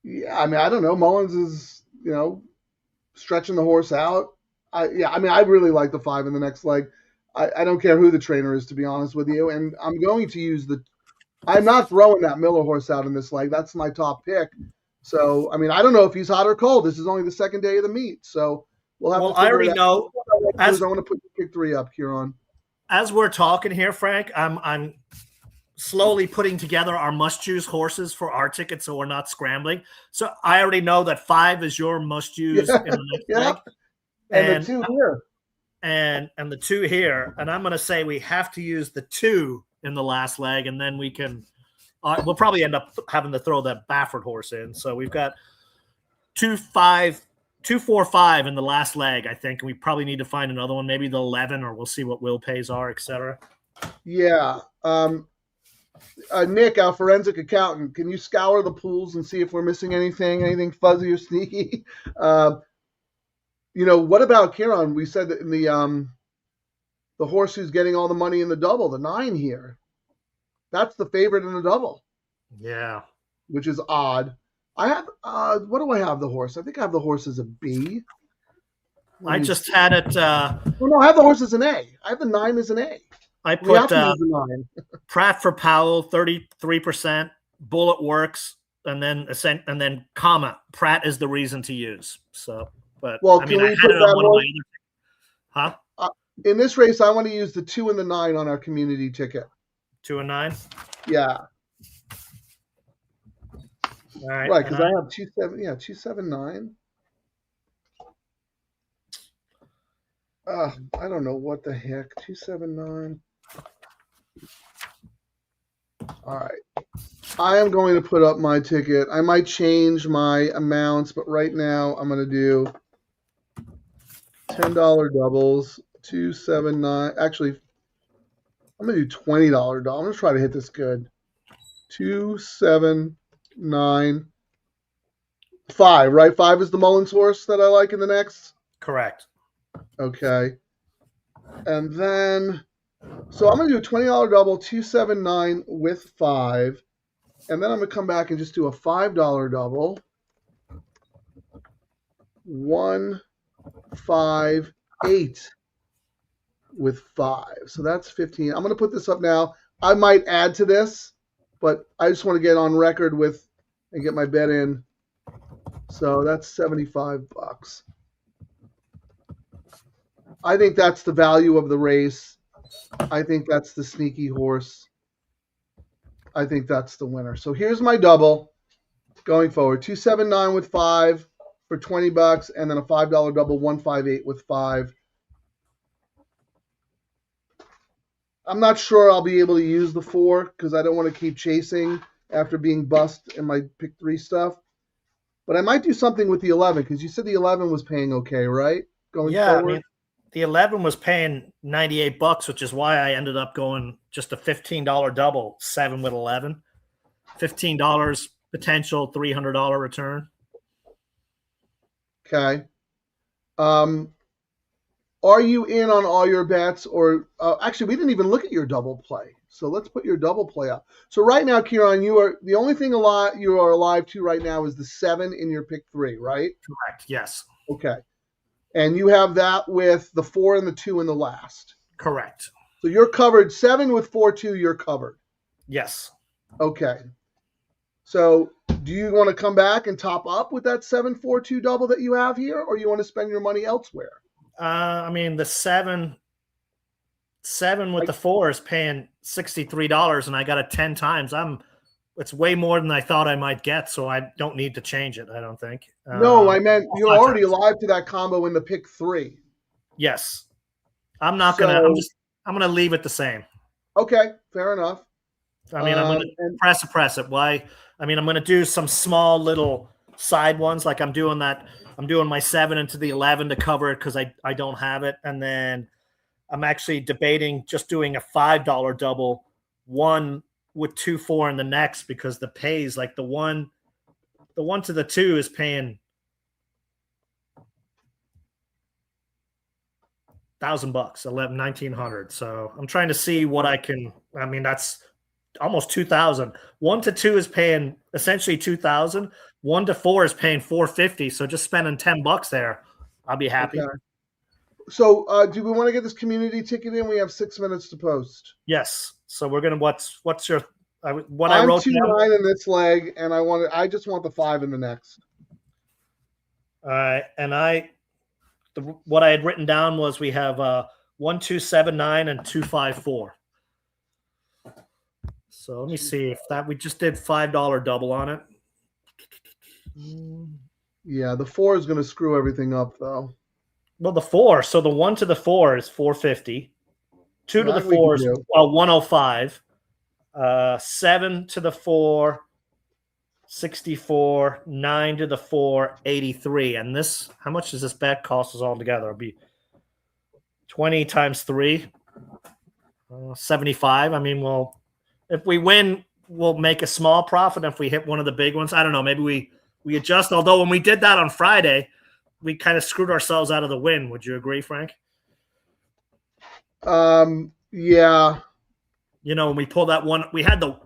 Yeah, I mean, I don't know. Mullins is, stretching the horse out. I really like the 5 in the next leg. I don't care who the trainer is, to be honest with you. And I'm going to use I'm not throwing that Miller horse out in this leg. That's my top pick. So, I mean, I don't know if he's hot or cold. This is only the second day of the meet. So we'll have to I already know. I want to put pick 3 up here on. As we're talking here, Frank, I'm slowly putting together our must-use horses for our ticket so we're not scrambling. So I already know that 5 is your must-use in the next leg. And the 2 here. And the 2 here. And I'm going to say we have to use the 2 in the last leg, and then we can we'll probably end up having to throw that Baffert horse in. So we've got 2, 5, 2, 4, 5 in the last leg, I think. We probably need to find another one, maybe the 11, or we'll see what will pays are, etc. Yeah. Nick, our forensic accountant, can you scour the pools and see if we're missing anything fuzzy or sneaky? What about Kieran? We said that in the horse who's getting all the money in the double, the 9 here. That's the favorite in the double. Yeah. Which is odd. I have, what do I have the horse? I think I have the horse as a B. I just had it. No, I have the horse as an A. I have the 9 as an A. I put Pratt for Powell, 33%, Bullet Works, and then comma, Pratt is the reason to use. So, but well, I mean, I had it on one of my other. Huh? In this race, I want to use the 2 and the 9 on our community ticket. 2 and 9. Yeah. All right. Right, because I have 2, 7. Yeah, 2, 7, 9. I don't know what the heck. 2, 7, 9. All right. I am going to put up my ticket. I might change my amounts, but right now I'm going to do $10 doubles, 2, 7, 9. Actually, I'm going to do $20 double. I'm going to try to hit this good. 2, 7, 9, 5, right? 5 is the Mullins horse that I like in the next? Correct. Okay. And then, so I'm going to do a $20 double, 2, 7, 9 with 5. And then I'm going to come back and just do a $5 double. 1, 5, 8 with 5. So that's 15. I'm going to put this up now. I might add to this, but I just want to get on record with and get my bet in. So that's $75. I think that's the value of the race. I think that's the sneaky horse. I think that's the winner. So here's my double going forward. 2, 7, 9 with 5 for $20, and then a $5 double, 1, 5, 8 with 5. I'm not sure I'll be able to use the 4 because I don't want to keep chasing after being bust in my pick 3 stuff. But I might do something with the 11 because you said the 11 was paying okay, right? Going forward. I mean, the 11 was paying $98, which is why I ended up going just a $15 double, 7 with 11. $15 potential $300 return. Okay. Are you in on all your bets, or actually, we didn't even look at your double play. So let's put your double play up. So right now, Kieran, you are the only thing you are alive to right now is the 7 in your pick 3, right? Correct. Yes. Okay. And you have that with the 4 and the 2 in the last. Correct. So you're covered 7 with 4-2. You're covered. Yes. Okay. So do you want to come back and top up with that 7-4-2 double that you have here, or you want to spend your money elsewhere? I mean, the seven with the 4 is paying $63, and I got it 10 times. It's way more than I thought I might get, so I don't need to change it. I don't think. No, I meant you're already alive to that combo in the pick 3. Yes, I'm not gonna. I'm gonna leave it the same. Okay, fair enough. I mean, I'm gonna press it. Why? I mean, I'm gonna do some small little side ones, like I'm doing that. I'm doing my 7 into the 11 to cover it because I don't have it, and then I'm actually debating just doing a $5 double, one with 2-4 in the next, because the pays, like the one to the 2 is paying $1,000, $1,900. So I'm trying to see what I can. I mean, that's almost 2,000. 1 to 2 is paying essentially 2,000. 1 to 4 is paying $450. So just spending $10 there, I'll be happy. Okay. So do we want to get this community ticket in? We have 6 minutes to post. Yes. So we're gonna. What's your? What I'm I wrote 2-9 in this leg, and I just want the 5 in the next. All right, and what I had written down was we have 1, 2, 7, 9, and 2, 5, 4. So let me see if we just did $5 double on it. Yeah, the 4 is going to screw everything up, though. Well, the 4. So the 1 to the 4 is $450. 2 to the 4 is 105. 7 to the 4, 64. 9 to the 4, 83. And this, how much does this bet cost us all together? It'll be 20 times 3, 75. I mean, if we win, we'll make a small profit. If we hit one of the big ones, I don't know. Maybe we adjust. Although when we did that on Friday, we kind of screwed ourselves out of the win. Would you agree, Frank? Yeah. You know, when we pulled that one, we had the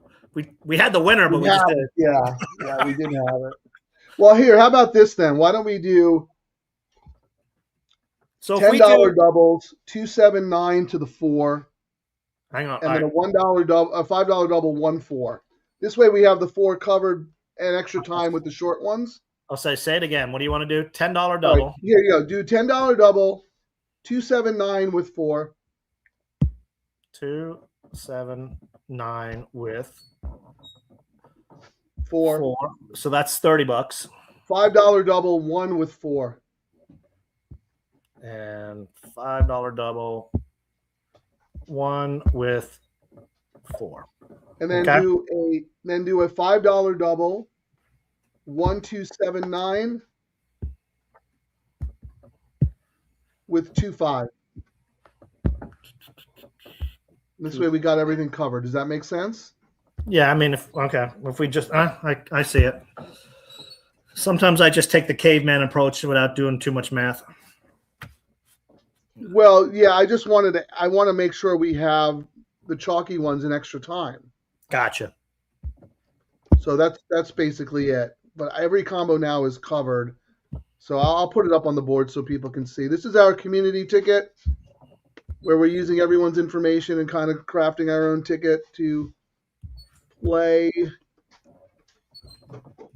winner, but we just didn't. Yeah, we didn't have it. Well, here, how about this then? Why don't we do $10 doubles, 2, 7, 9 to the 4. Hang on, and then a $1 double, a $5 double, 1, 4. This way, we have the 4 covered and extra time with the short ones. I'll say it again. What do you want to do? $10 double. Right, here you go. Do $10 double, 2, 7, 9 with 4. 2, 7, 9 with 4. So that's $30. $5 double, 1 with 4. And $5 double, 1 with 4. And then do a $5 double, 1, 2, 7, 9 with 2, 5. This way we got everything covered. Does that make sense? Yeah, I mean, if we just, I see it. Sometimes I just take the caveman approach without doing too much math. Well, yeah, I want to make sure we have the chalky ones in extra time. Gotcha. So that's basically it. But every combo now is covered. So I'll put it up on the board so people can see. This is our community ticket, where we're using everyone's information and kind of crafting our own ticket to play.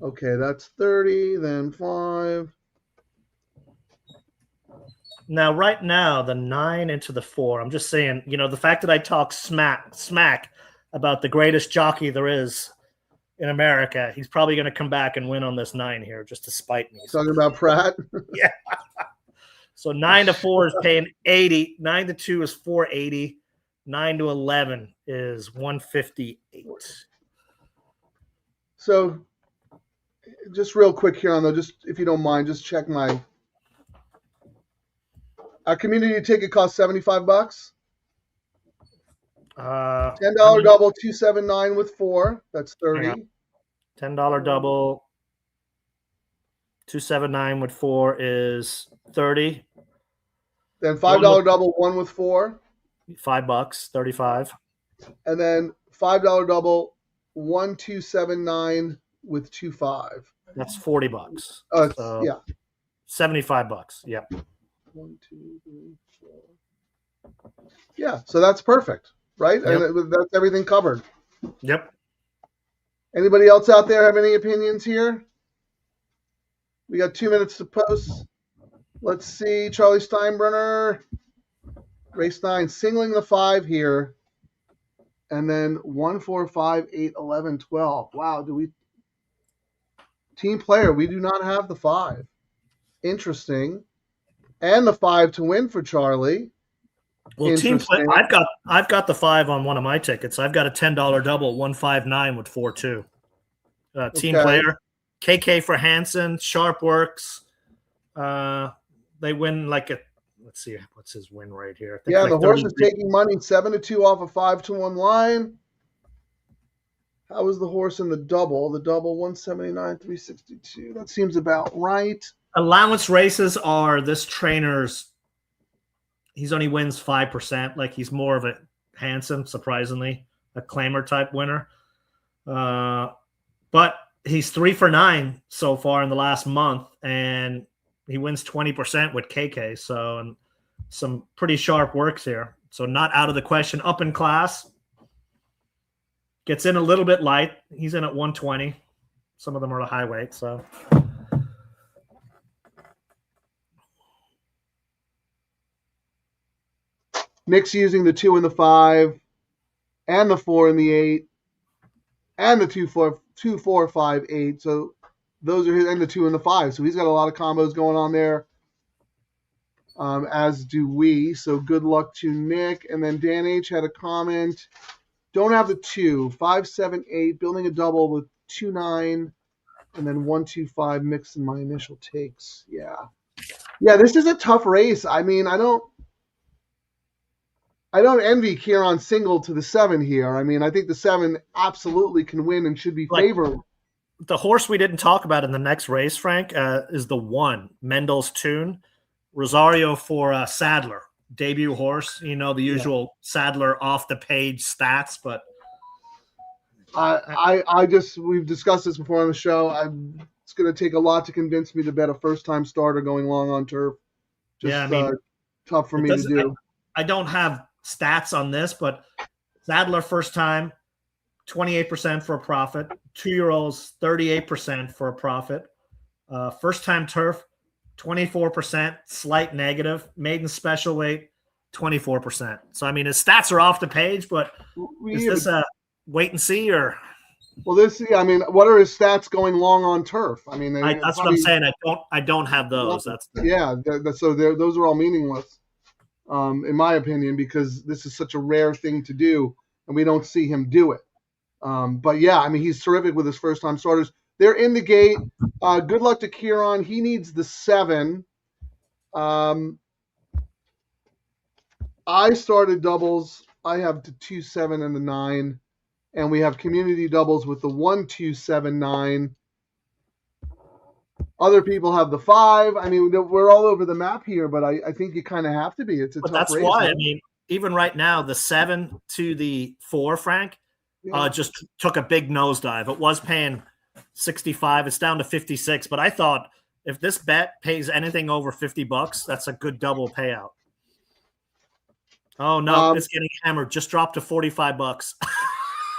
Okay, that's 30, then 5. Now, right now, the 9 into the 4, I'm just saying, you know, the fact that I talk smack about the greatest jockey there is in America, he's probably going to come back and win on this 9 here just to spite me. Talking about Pratt? Yeah. So 9 to 4 is paying 80. 9 to 2 is 480. 9 to 11 is 158. So just real quick here on though, just if you don't mind, just check our community ticket costs $75. $10 double, 279 with 4. That's 30. $10 double. 279 with 4 is 30. Then $5 double, 1 with 4. $5, 35. And then $5 double, 1279 with 25. That's $40. So Yeah. $75. Yep. 1, 2, 3, 4. Yeah, so that's perfect, right? Yep. And that's everything covered. Yep. Anybody else out there have any opinions here? We got 2 minutes to post. Let's see, Charlie Steinbrenner, race 9, singling the 5 here. And then 1, 4, 5, 8, 11, 12. Wow, do we... Team player, we do not have the 5. Interesting. And the 5 to win for Charlie. Well, team play. I've got the 5 on one of my tickets. I've got a $10 double, 159 with 4-2. Team player, KK for Hansen, Sharp works. They win like a. Let's see, what's his win rate here? Yeah, like the horse is taking money 7-2 off a 5-1 line. How was the horse in the double? The double 179, 362. That seems about right. Allowance races are this trainer's. He's only wins 5%. Like he's more of a Hansen, surprisingly, a claimer type winner. But he's 3 for 9 so far in the last month, and he wins 20% with KK. So, and some pretty sharp works here. So not out of the question. Up in class. Gets in a little bit light. He's in at 120. Some of them are the high weight. So. Nick's using the 2 and the 5, and the 4 and the 8, and the 2, 4, 5, 8. So those are his, and the 2 and the 5. So he's got a lot of combos going on there, as do we. So good luck to Nick. And then Dan H had a comment. Don't have the 2, 5, 7, 8, building a double with 2, 9, and then 1, 2, 5 mixing my initial takes. Yeah. Yeah, this is a tough race. I mean, I don't envy Kieran Single to the 7 here. I mean, I think the 7 absolutely can win and should be favored. The horse we didn't talk about in the next race, Frank, is the 1, Mendel's Tune. Rosario for Sadler, debut horse. You know, the usual Sadler off-the-page stats, but... we've discussed this before on the show. It's going to take a lot to convince me to bet a first-time starter going long on turf. Tough for me to do. I don't have stats on this, but Sadler first time, 28% for a profit. 2-year-olds, 38% for a profit. First time turf, 24%, slight negative. Maiden special weight, 24%. So I mean, his stats are off the page, but is this a wait and see or? Well, what are his stats going long on turf? I mean, that's what I'm saying. I don't have those. So those are all meaningless. In my opinion, because this is such a rare thing to do, and we don't see him do it. But yeah, I mean, he's terrific with his first-time starters. They're in the gate. Good luck to Kieran. He needs the 7. I started doubles. I have the 2, 7, and the 9, and we have community doubles with the 1, 2, 7, 9. Other people have the 5. I mean, we're all over the map here, but I think you kind of have to be. It's a tough that's race. Why. Right? I mean, even right now, the 7 to the 4, Frank, just took a big nosedive. It was paying 65. It's down to 56. But I thought if this bet pays anything over $50, that's a good double payout. Oh no, it's getting hammered. Just dropped to $45.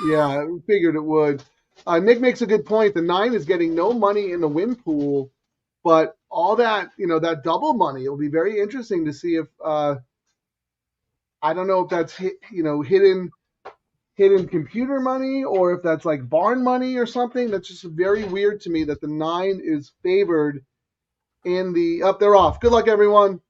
Yeah, I figured it would. Nick makes a good point. The 9 is getting no money in the win pool, but all that, that double money, it'll be very interesting to see if, I don't know if that's hidden computer money or if that's like barn money or something. That's just very weird to me that the 9 is favored in the, they're off. Good luck, everyone.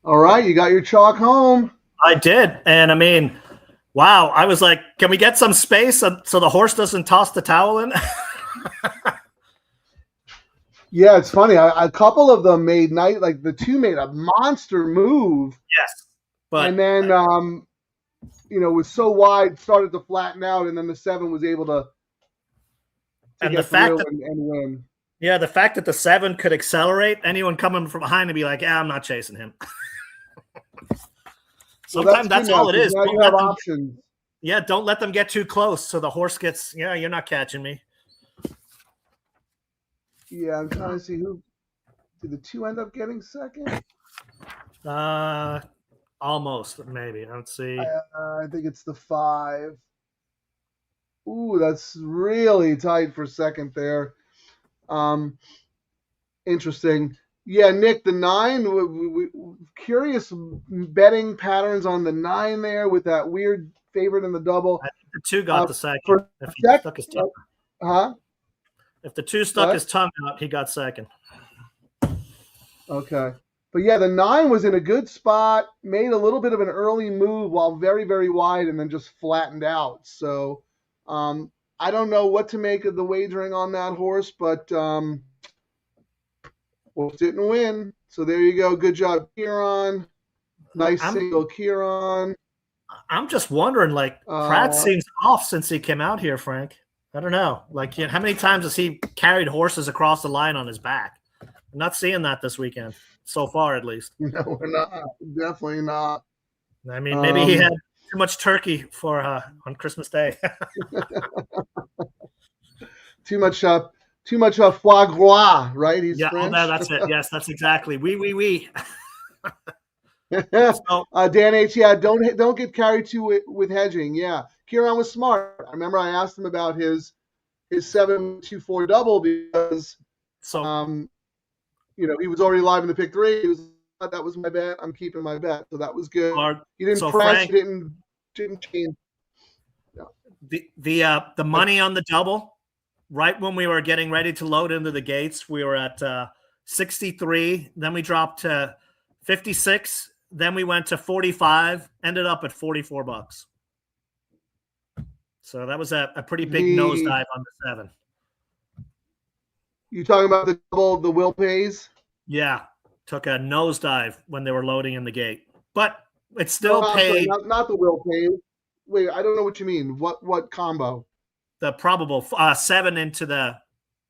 All right, you got your chalk home. I did. And I mean, wow. I was like, can we get some space so the horse doesn't toss the towel in? Yeah, it's funny. A couple of them made like the two made a monster move, Yes. and But then was so wide, started to flatten out, and then the 7 was able to and the get fact through that and win. yeah, the fact that the 7 could accelerate, anyone coming from behind to be like, yeah, I'm not chasing him. Well, Sometimes that's all it is. Now you have options. Yeah, don't let them get too close so the horse gets, yeah, you're not catching me. Yeah, I'm trying to see who did the 2 end up getting second. Almost maybe. Let's see. I think it's the 5. Ooh, that's really tight for second there. Interesting. Yeah, Nick, the 9. Curious betting patterns on the 9 there with that weird favorite in the double. I think the 2 got the second. If he stuck his tongue. Huh? If the 2 stuck his tongue out, he got second. Okay. But yeah, the 9 was in a good spot, made a little bit of an early move while very, very wide, and then just flattened out. So I don't know what to make of the wagering on that horse, but horse didn't win. So there you go. Good job, Kieran. Nice single, Kieran. I'm just wondering, like, Pratt seems off since he came out here, Frank. I don't know. Like, how many times has he carried horses across the line on his back? I'm not seeing that this weekend, so far at least. No, we're not. Definitely not. I mean, maybe he had too much turkey for on Christmas Day. Too much foie gras, right? He's French. That's it. Yes, that's exactly. Oui. So, Dan H, yeah, don't get carried too with hedging. Yeah, Kieran was smart. I remember I asked him about his 7-2-4 double because he was already live in the pick 3. He was that was my bet. I'm keeping my bet, so that was good. He didn't press. Frank, didn't change. Yeah. The money on the double, right when we were getting ready to load into the gates, we were at 63. Then we dropped to 56. Then we went to 45. Ended up at $44. So that was a pretty big nosedive on the 7. You talking about the double, the will pays? Yeah, took a nosedive when they were loading in the gate, but it still paid. Sorry, not the will pays. Wait, I don't know what you mean. What combo? The probable 7 into the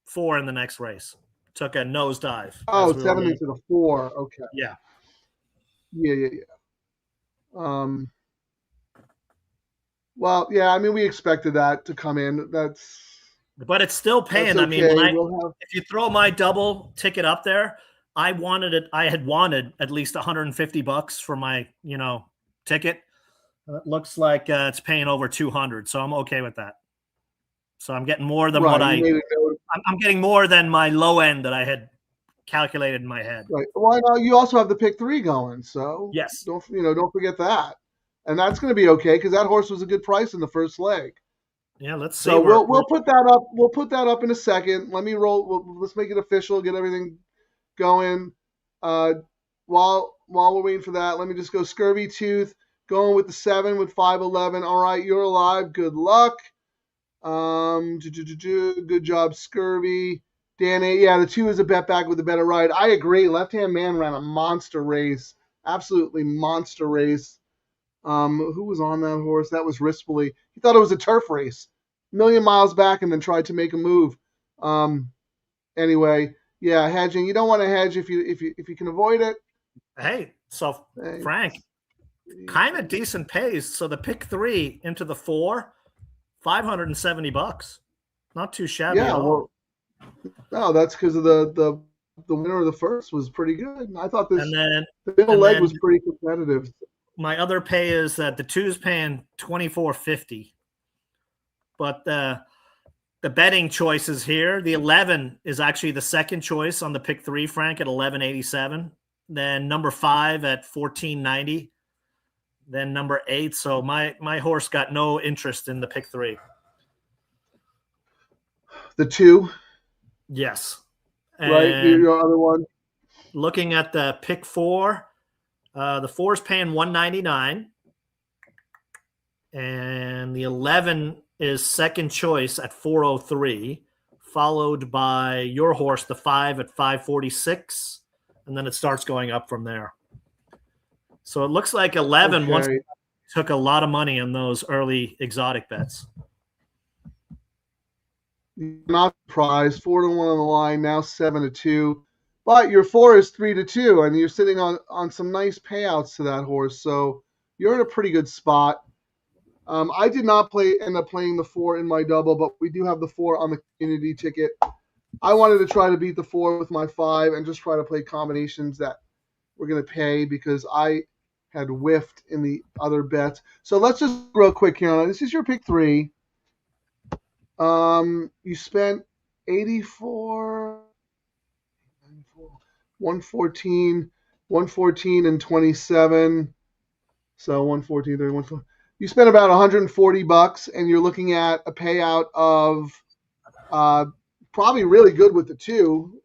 4 in the next race. Took a nosedive. Oh, 7 into the 4. Okay. Yeah. Yeah. Well, yeah. I mean, we expected that to come in. But it's still paying. Okay. I mean, if you throw my double ticket up there, I had wanted at least $150 for my, ticket. It looks like it's paying over 200, so I'm okay with that. So I'm getting more than I'm getting more than my low end that I had calculated in my head. Right. Well, you also have the pick 3 going, so yes, don't forget that, and that's going to be okay because that horse was a good price in the first leg. Yeah, let's see. So we'll put that up. We'll put that up in a second. Let me roll. Let's make it official. Get everything going. While we're waiting for that, let me just go Scurvy Tooth. Going with the 7 with 511. All right, you're alive. Good luck. Good job, Scurvy. Danny, yeah, the 2 is a bet back with a better ride. I agree. Left Hand Man ran a monster race. Absolutely monster race. Who was on that horse? That was Rispoli. He thought it was a turf race. A million miles back and then tried to make a move. Anyway, yeah, hedging. You don't want to hedge if you can avoid it. Hey, so Frank, kind of decent pays. So the pick 3 into the 4, $570. Not too shabby at all. No, that's because of the winner of the first was pretty good. I thought the middle leg was pretty competitive. My other pay is that the 2 is paying $24.50, but the betting choices here, the 11 is actually the second choice on the pick 3, Frank, at $11.87. Then number 5 at $14.90. Then number 8. So my horse got no interest in the pick 3. The 2. Yes. And right, your other one. Looking at the pick 4, The 4 is paying 199, and the 11 is second choice at 403, followed by your horse, the 5, at 546, and then it starts going up from there. So it looks like 11 once took a lot of money on those early exotic bets. Not surprised. 4-1 on the line, now 7-2. But your 4 is 3-2, and you're sitting on some nice payouts to that horse. So you're in a pretty good spot. I did not end up playing the 4 in my double, but we do have the 4 on the community ticket. I wanted to try to beat the 4 with my 5 and just try to play combinations that we're going to pay because I had whiffed in the other bets. So let's just real quick here. This is your pick 3. You spent 84, 114, and 27. So 114, 31. You spent about $140, and you're looking at a payout of probably really good with the 2.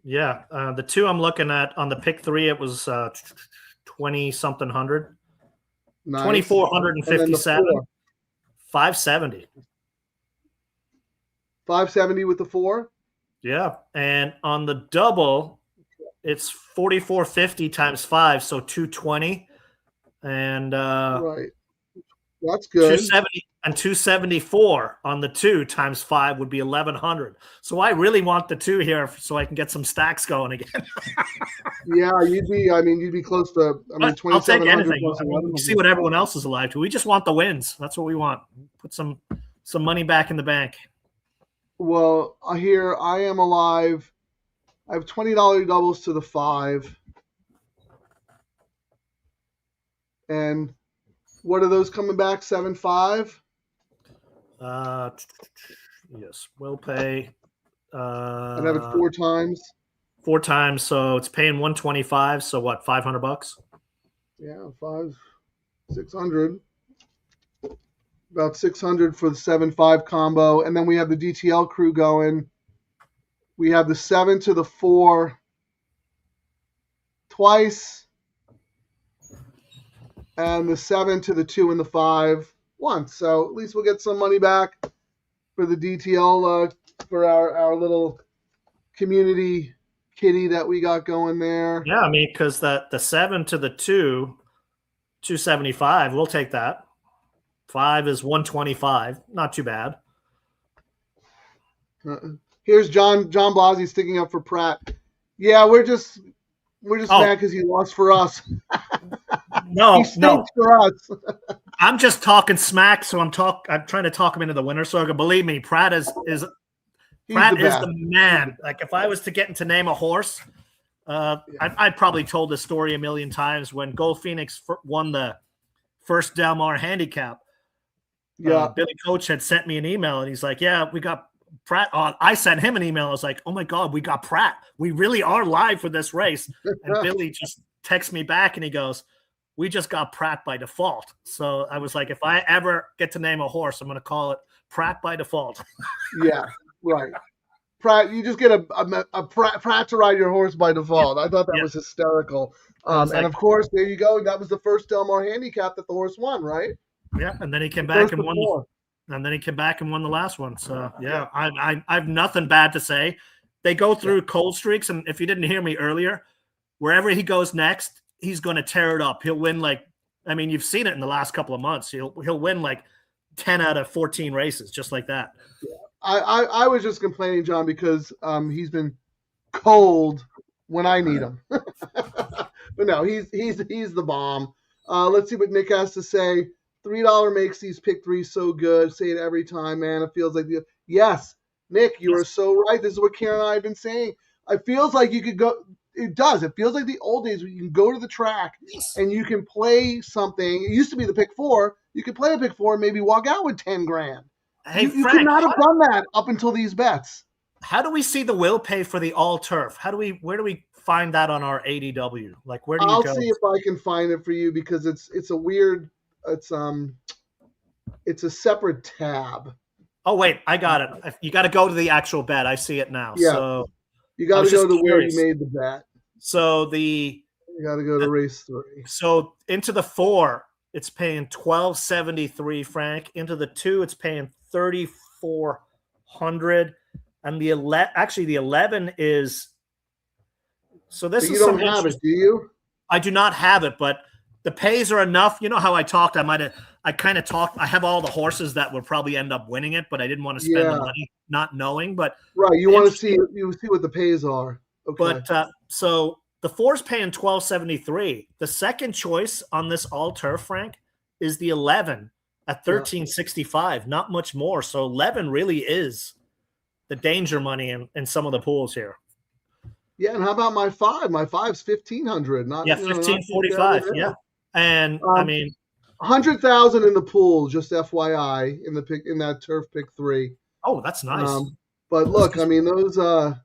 Yeah, the 2 I'm looking at on the pick 3, it was 20 something hundred, nice. 2,457, 570. 570 with the 4. Yeah, and on the double, it's 4,450 times 5, so 220, and right, that's good. 270 and 274 on the 2 times 5 would be 1,100. So I really want the 2 here so I can get some stacks going again. Yeah, you'd be close to. I'll take anything. See what everyone else is alive to. We just want the wins. That's what we want. Put some money back in the bank. Well, here I am alive. I have $20 doubles to the 5. And what are those coming back? 7-5? Yes, will pay. And have it 4 times. 4 times, so it's paying 125. So what? $500? Yeah, 600. About 600 for the 7-5 combo, and then we have the DTL crew going. We have the 7 to the 4 twice, and the 7 to the 2 and the 5 once. So at least we'll get some money back for the DTL for our little community kitty that we got going there. Yeah, I mean, because the 7 to the 2, 275, we'll take that. 5 is 125, not too bad. Here's John Blasi sticking up for Pratt. Yeah, we're just mad because he lost for us. No, for us. I'm just talking smack, so I'm trying to talk him into the winner's circle. Believe me, Pratt is the man. Like if I was to get into name a horse, I'd probably told this story a million times when Gold Phoenix won the first Del Mar handicap. Yeah, Billy Coach had sent me an email, and he's like, "Yeah, we got Pratt on." I sent him an email. I was like, "Oh my God, we got Pratt. We really are live for this race." And Billy just texts me back, and he goes, "We just got Pratt by default." So I was like, if I ever get to name a horse, I'm going to call it Pratt by default. Yeah, right. Pratt, you just get a Pratt to ride your horse by default. I thought that was hysterical. And of course, there you go. That was the first Del Mar handicap that the horse won, right? Yeah, and then he came back and won. And then he came back and won the last one. So yeah, I have nothing bad to say. They go through cold streaks, and if you didn't hear me earlier, wherever he goes next, he's going to tear it up. He'll win you've seen it in the last couple of months. He'll win 10 out of 14 races, just like that. Yeah. I was just complaining, John, because he's been cold when I need him. But no, he's the bomb. Let's see what Nick has to say. $3 makes these pick 3 so good. Say it every time, man. It feels like yes, Nick, you are so right. This is what Karen and I have been saying. It feels like you could go. It does. It feels like the old days where you can go to the track and you can play something. It used to be the pick 4. You could play a pick 4 and maybe walk out with 10 grand. Hey, you Frank, could not have done that up until these bets. How do we see the will pay for the all turf? Where do we find that on our ADW? Where do you go? I'll see if I can find it for you because it's a weird. It's a separate tab. Oh wait, I got it. You got to go to the actual bet. I see it now. Yeah. So you got to go to where you made the bet. So the You got to go to race 3. So into the 4, it's paying $12.73, Frank. Into the 2, it's paying $3,400, and the 11 is. So this But is you some don't have it, interest. do you? I do not have it, but the pays are enough. You know how I talked? I kind of talked. I have all the horses that would probably end up winning it, but I didn't want to spend the money not knowing. But right, you want to see what the pays are. Okay. But so the 4's paying $12.73. The second choice on this all turf, Frank, is the 11 at $13.65. Not much more. So 11 really is the danger money in some of the pools here. Yeah, and how about my 5? My 5's $1,500. Not $15.45. Yeah, and I mean 100,000 in the pool. Just FYI, in that turf pick 3. Oh, that's nice. But look, I mean those are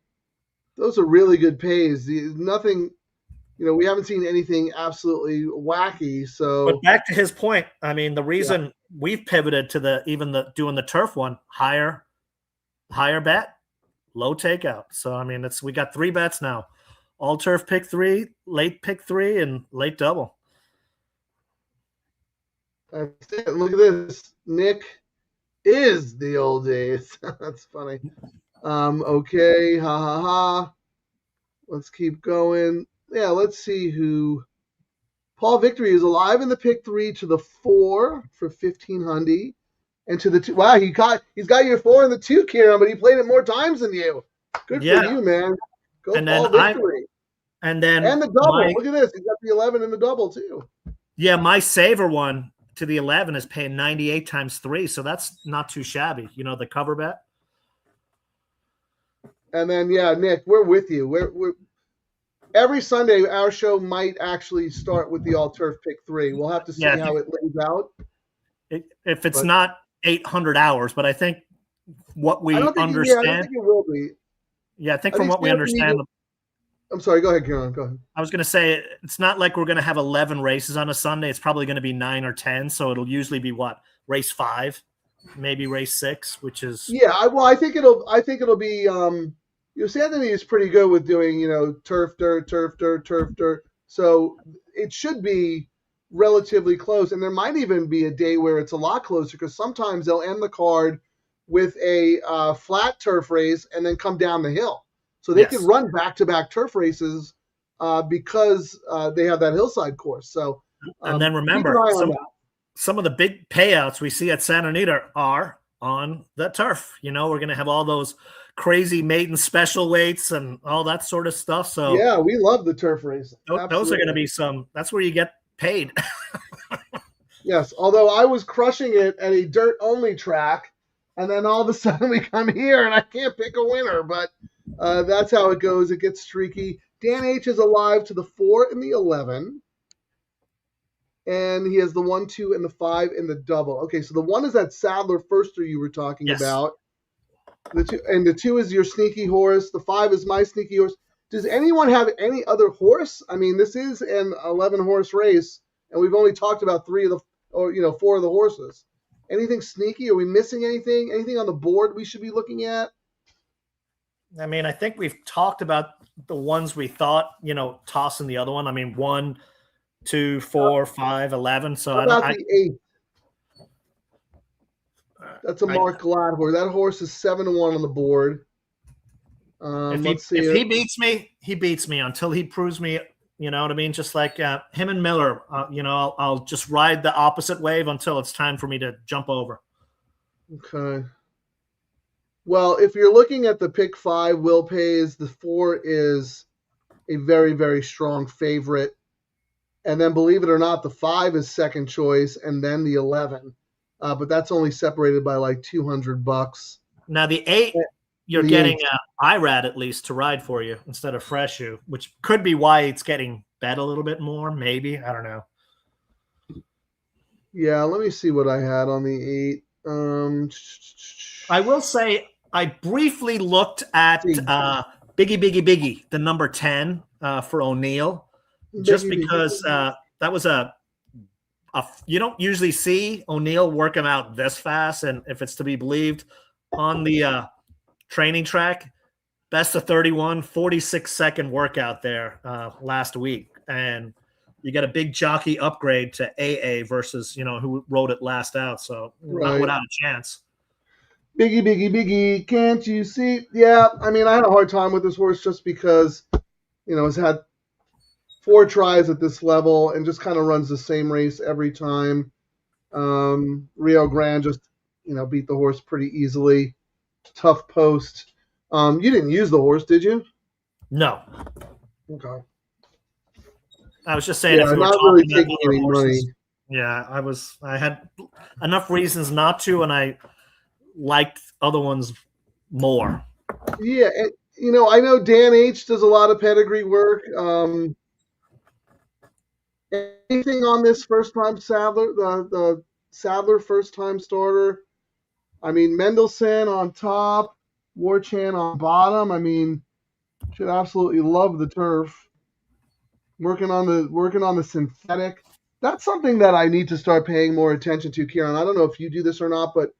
really good pays. Nothing, we haven't seen anything absolutely wacky. So, but back to his point, I mean the reason we've pivoted to doing the turf one higher bet. Low takeout. So I mean, we got 3 bets now: all turf pick 3, late pick 3, and late double. That's it. Look at this. Nick is the old days. That's funny. Okay. Ha ha ha. Let's keep going. Yeah. Let's see who. Paul Victory is alive in the pick 3 to the 4 for 1,500. And to the 2, wow, he's got your 4 and the 2, Kieran, but he played it more times than you. Good for you, man. Go and Paul Victory. And the double. Look at this. He's got the 11 in the double too. Yeah, my saver one to the 11 is paying 98 times 3, so that's not too shabby. The cover bet. And then Nick, we're with you. We're every Sunday our show might actually start with the all turf pick 3. We'll have to see how it lays out. If it's not 800 hours, but I think what we understand. I don't think it will be. Yeah, I think from what we understand. I'm sorry. Go ahead, Kieran. Go ahead. I was going to say it's not like we're going to have 11 races on a Sunday. It's probably going to be 9 or 10. So it'll usually be race 5, maybe race 6, which is. Yeah, well, I think it'll be. Santa Anita is pretty good with doing turf, dirt, turf, dirt, turf, dirt. So it should be relatively close, and there might even be a day where it's a lot closer because sometimes they'll end the card with a flat turf race and then come down the hill, so they can run back-to-back turf races because they have that hillside course. So and then remember, some of the big payouts we see at Santa Anita are on the turf. We're going to have all those crazy maiden special weights and all that sort of stuff. So yeah, we love the turf racing. Those are going to be that's where you get paid. Yes, although I was crushing it at a dirt only track, and then all of a sudden we come here and I can't pick a winner, but that's how it goes. It gets streaky. Dan H is alive to the 4 and the 11, and he has the 1, 2, and the 5 in the double. Okay, so the 1 is that Sadler Firster you were talking about. The 2 is your sneaky horse. The 5 is my sneaky horse. Does anyone have any other horse? I mean, this is an 11-horse race, and we've only talked about 4 of the horses. Anything sneaky? Are we missing anything? Anything on the board we should be looking at? I mean, I think we've talked about the ones we thought, tossing the other one. I mean, 1, 2, 4, 5, 11. So how about the 8? That's a Mark Glad horse. That horse is 7-1 on the board. If he beats me, he beats me until he proves me. You know what I mean? Just like him and Miller. I'll just ride the opposite wave until it's time for me to jump over. Okay. Well, if you're looking at the pick 5, Will Pays, the 4 is a very, very strong favorite. And then, believe it or not, the 5 is second choice, and then the 11. But that's only separated by like $200. Now the 8, you're getting IRAD at least to ride for you instead of Fresh You, which could be why it's getting bet a little bit more. Maybe, I don't know. Yeah, let me see what I had on the 8. I will say I briefly looked at Biggie, the number 10 for O'Neill, just because that was you don't usually see O'Neill working out this fast, and if it's to be believed, on the training track, best of 31, 46-second workout there last week. And you got a big jockey upgrade to AA versus, who rode it last out. So not without a chance. Biggie, biggie, biggie, can't you see? Yeah, I mean, I had a hard time with this horse just because, it's had 4 tries at this level and just kind of runs the same race every time. Rio Grande just, beat the horse pretty easily. Tough post. You didn't use the horse, did you? No. Okay. I was just saying, yeah, if you were not talking really about taking other any horses, money. yeah, I had enough reasons not to, and I liked other ones more. Yeah, and, I know Dan H does a lot of pedigree work. Anything on this first-time Sadler, the Sadler first-time starter? I mean, Mendelssohn on top, Warchan on bottom. I mean, should absolutely love the turf. Working on the synthetic. That's something that I need to start paying more attention to, Kieran. I don't know if you do this or not, but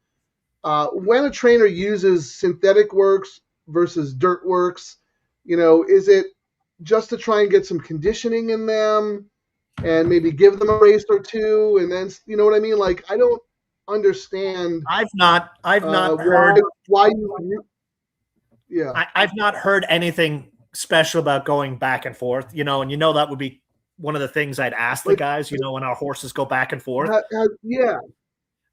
when a trainer uses synthetic works versus dirt works, is it just to try and get some conditioning in them and maybe give them a race or two, and then what I mean? Like, I don't understand. I've not heard why you. Yeah, I've not heard anything special about going back and forth, and that would be one of the things I'd ask the guys, when our horses go back and forth. Yeah.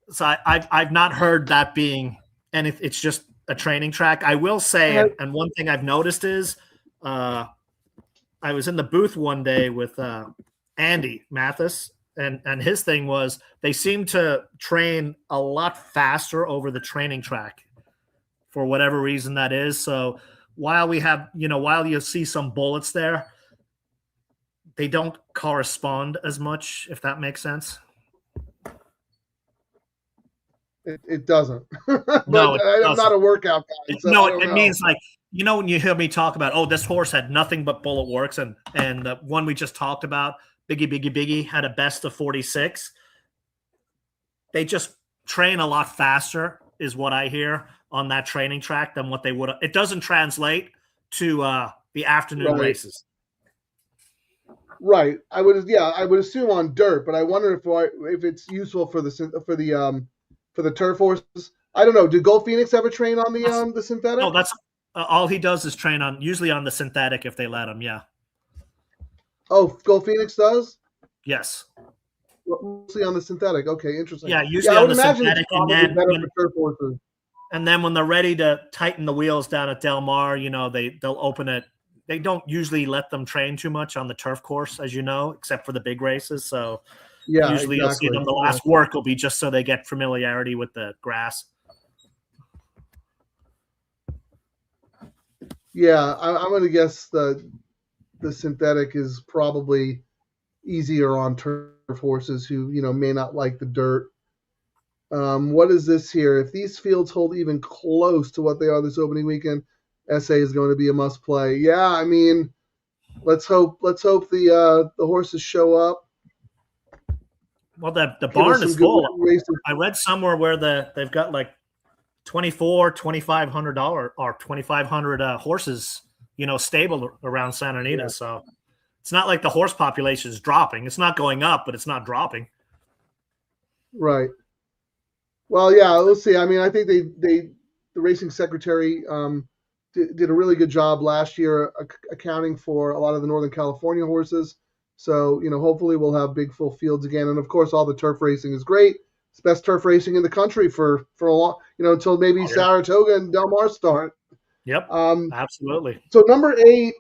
So I've not heard that being, and it's just a training track. I will say, and one thing I've noticed is, I was in the booth one day with Andy Mathis, and his thing was they seem to train a lot faster over the training track for whatever reason that is. So while we have, while you see some bullets there, they don't correspond as much, if that makes sense. It doesn't. But no, I'm not a workout guy. So no, it means like, when you hear me talk about, oh, this horse had nothing but bullet works, and the one we just talked about, Biggie, had a best of 46. They just train a lot faster, is what I hear on that training track than what they would. It doesn't translate to the afternoon races. Right. I would assume on dirt, but I wonder if it's useful for the turf horses. I don't know. Did Gold Phoenix ever train on the synthetic? No, that's all he does is train usually on the synthetic if they let him. Yeah. Oh, Gold Phoenix does? Yes. Mostly on the synthetic. Okay, interesting. Yeah, usually on the synthetic, and then when they're ready to tighten the wheels down at Del Mar, they'll open it. They don't usually let them train too much on the turf course, as you know, except for the big races. So usually you'll see them. The last work will be just so they get familiarity with the grass. Yeah, I'm going to guess the synthetic is probably easier on turf horses who, may not like the dirt. What is this here? If these fields hold even close to what they are this opening weekend, SA is going to be a must play. Yeah, I mean, let's hope the horses show up. Well, the barn is full. I read somewhere where they've got like $2,500 or 2,500 horses, stable around Santa Anita. Yeah. So it's not like the horse population is dropping. It's not going up, but it's not dropping. Right. Well, yeah, let's see. I mean, I think the racing secretary did a really good job last year accounting for a lot of the Northern California horses. So, hopefully we'll have big full fields again. And of course, all the turf racing is great. It's best turf racing in the country for a long, until maybe Saratoga and Del Mar start. Yep. Absolutely. So number 8,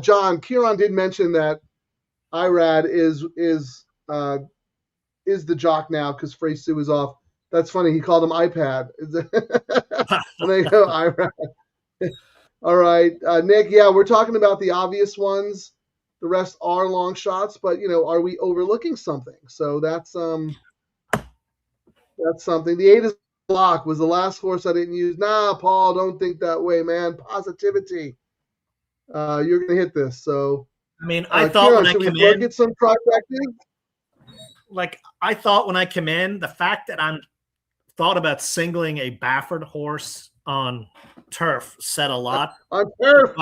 John, Kieran did mention that Irad is the jock now because Frey Sue is off. That's funny. He called him iPad. And they go Irad. All right, Nick. Yeah, we're talking about the obvious ones. The rest are long shots, but are we overlooking something? So that's something. The 8 is block was the last horse I didn't use. Nah, Paul, don't think that way, man. Positivity. You're gonna hit this. So I mean, I thought when I came in, get some trifecta. Like I thought when I came in, the fact that I'm thought about singling a Baffert horse on turf said a lot. On turf.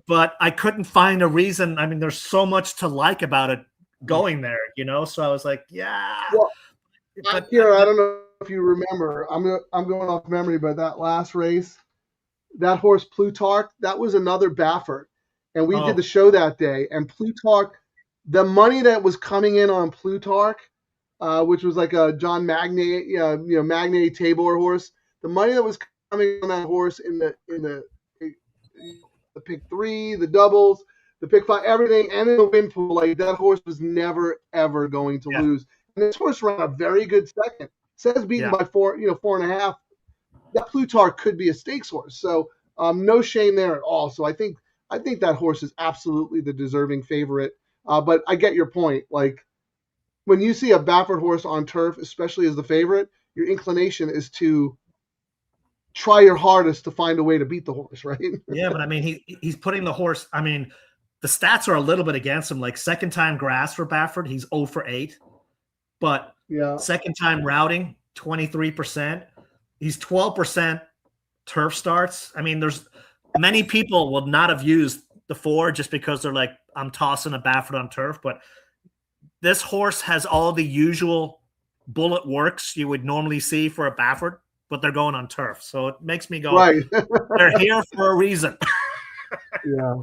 But I couldn't find a reason. I mean, there's so much to like about it going there, you know? So I was like, yeah. Well, but here, I don't know if you remember. I'm going off memory, but that last race, that horse Plutarch, that was another Baffert. And we did the show that day. And Plutarch, the money that was coming in on Plutarch, which was like a John Magne, Magne Tabor horse, the money that was coming on that horse in the pick 3, the doubles, the pick 5, everything, and in the win pool, like that horse was never ever going to lose. And this horse ran a very good second. Says beaten by 4.5. That Plutarch could be a stakes horse. So no shame there at all. So I think that horse is absolutely the deserving favorite. But I get your point. Like when you see a Baffert horse on turf, especially as the favorite, your inclination is to try your hardest to find a way to beat the horse, right? Yeah, but I mean, he's putting the horse. I mean, the stats are a little bit against him. Like second time grass for Baffert, he's 0 for 8. But second time routing, 23%. He's 12% turf starts. I mean, there's many people will not have used the 4 just because they're like, I'm tossing a Baffert on turf. But this horse has all the usual bullet works you would normally see for a Baffert, but they're going on turf. So it makes me go, right. They're here for a reason. Yeah,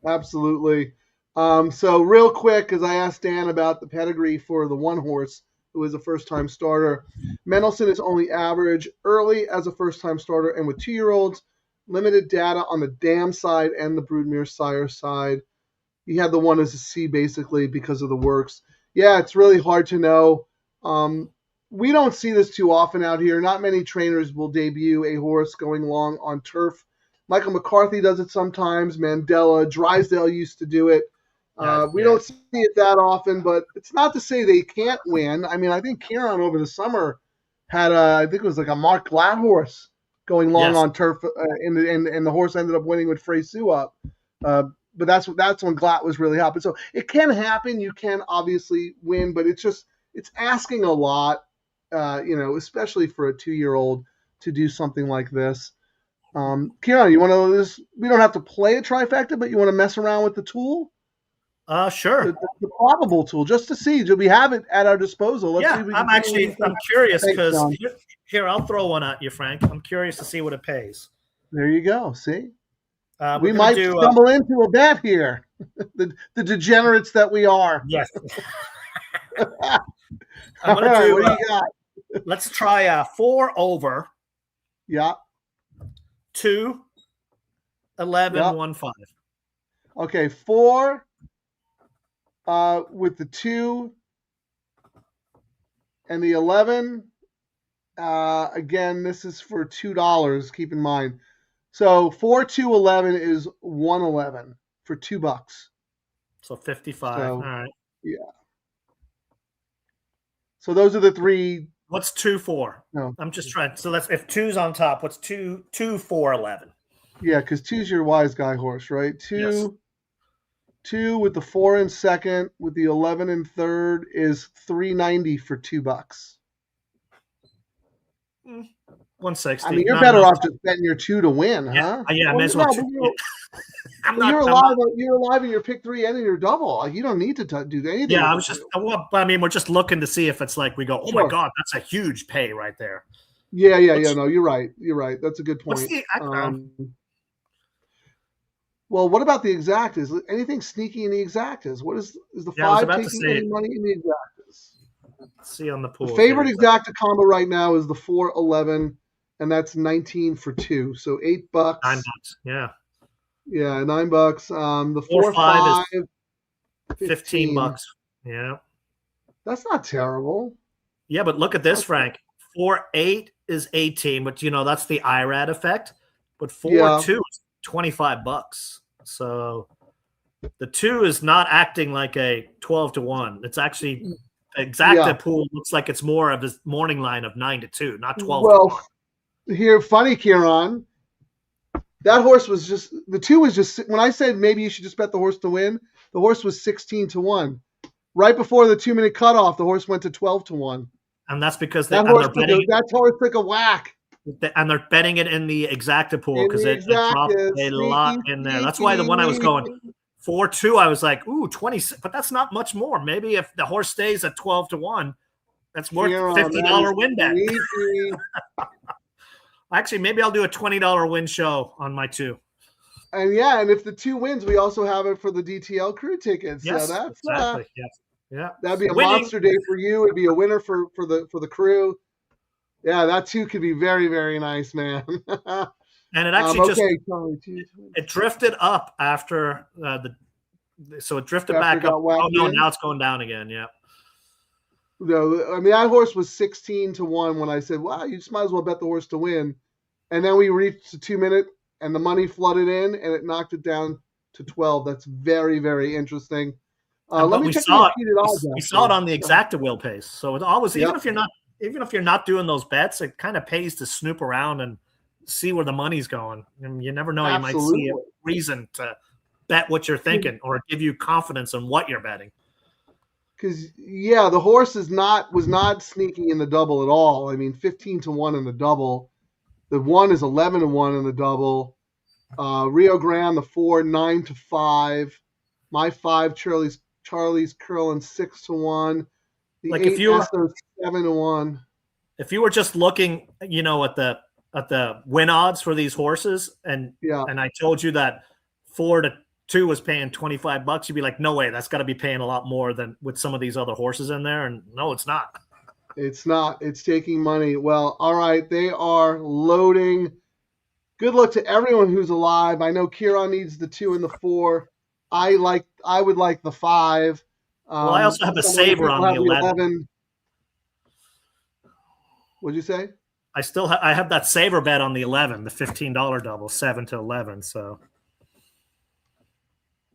absolutely. So real quick, because I asked Dan about the pedigree for the one horse who is a first-time starter. Mendelssohn is only average early as a first-time starter and with 2-year-olds. Limited data on the dam side and the broodmare sire side. He had the one as a C basically because of the works. Yeah, it's really hard to know. We don't see this too often out here. Not many trainers will debut a horse going long on turf. Michael McCarthy does it sometimes. Mandela, Drysdale used to do it. We don't see it that often, but it's not to say they can't win. I mean, I think Kieran over the summer had I think it was like a Mark Glatt horse going long on turf, and the horse ended up winning with Freysu up. But that's when Glatt was really hot. But so it can happen. You can obviously win, but it's asking a lot, especially for a 2-year-old to do something like this. Kieran, you want to? We don't have to play a trifecta, but you want to mess around with the tool? Sure. The probable tool, just to see. Do we have it at our disposal? Let's see if we can I'm curious because here, I'll throw one at you, Frank. I'm curious to see what it pays. There you go. See? We might stumble into a bet here. the degenerates that we are. Yes. All right, what do you got? Let's try 4 over. Yeah. 2, 11, 1, 5. Okay, 4 with the 2 and the 11. Again, this is for $2. Keep in mind. So 4, 2, 11 is 111 for $2. So 55. All right. Yeah. So those are the 3. What's 2, 4? No. I'm just trying. So that's if 2's on top. What's 2, 4, 11? Yeah, because 2's your wise guy horse, right? 2 with the 4 in second, with the 11 in third is $390 for $2. 160. I mean, you're better off just betting your 2 to win, huh? Yeah, I may as well. You're alive in your pick 3 and in your double. Like, you don't need to do anything. Yeah, we're just looking to see if it's like we go, oh my God, that's a huge pay right there. Yeah. No, you're right. That's a good point. Well, what about the exactas? Anything sneaky in the exactas? What is the 5 taking any money in the exactas? Let's see on the pool. The favorite exacta combo right now is the 4-11, and that's 19 for 2. So $8. $9. Yeah. Yeah, $9. The 4-5 is $15. Yeah. That's not terrible. Yeah, but look at this, Frank. 4-8 is 18, but that's the IRAD effect. But 4-2 is $25. So the 2 is not acting like a 12-1. It's actually exacta pool looks like it's more of his morning line of 9-2, not 12. Well, here, funny, Kieran. That horse was just the 2 was just when I said maybe you should just bet the horse to win. The horse was 16-1. Right before the 2-minute cutoff, the horse went to 12-1. And that's because that horse took a whack. And they're betting it in the exacta pool In because the it dropped exacta, a sneaky, lot in there. That's why the one I was going 4-2, I was like, ooh, 20, but that's not much more. Maybe if the horse stays at 12-1, that's worth $50 win bet. Actually, maybe I'll do a $20 win show on my 2. And yeah, and if the 2 wins, we also have it for the DTL Crew tickets. Yes, so that's exactly. Yes. Yeah, that'd be a monster day for you. It'd be a winner for the crew. Yeah, that too could be very, very nice, man. And it actually it drifted up after so it drifted back up. Oh no, now it's going down again. Yeah. No, I mean that horse was 16-1 when I said, "Wow, you just might as well bet the horse to win." And then we reached the 2-minute, and the money flooded in, and it knocked it down to 12. That's very, very interesting. Let me check the repeated odds. We saw it on the exacta wheel pace. So it always, even if you're not doing those bets, it kind of pays to snoop around and see where the money's going. And you never know, Absolutely. You might see a reason to bet what you're thinking or give you confidence in what you're betting. Because the horse was not sneaking in the double at all. I mean, 15-1 in the double. The 1 is 11-1 in the double. Rio Grande, the 4, 9-5. My 5, Charlie's Curlin, 6-1. The like 8 if you were, 7-1. If you were just looking, at the win odds for these horses, and I told you that 4-2 was paying $25, you'd be like, no way, that's got to be paying a lot more than with some of these other horses in there. And no, it's not. It's not. It's taking money. Well, all right, they are loading. Good luck to everyone who's alive. I know Kieran needs the 2 and the 4. I would like the 5. Well, I also have a saver on the 11. What'd you say? I have that saver bet on the 11, the $15 double, 7-11. So.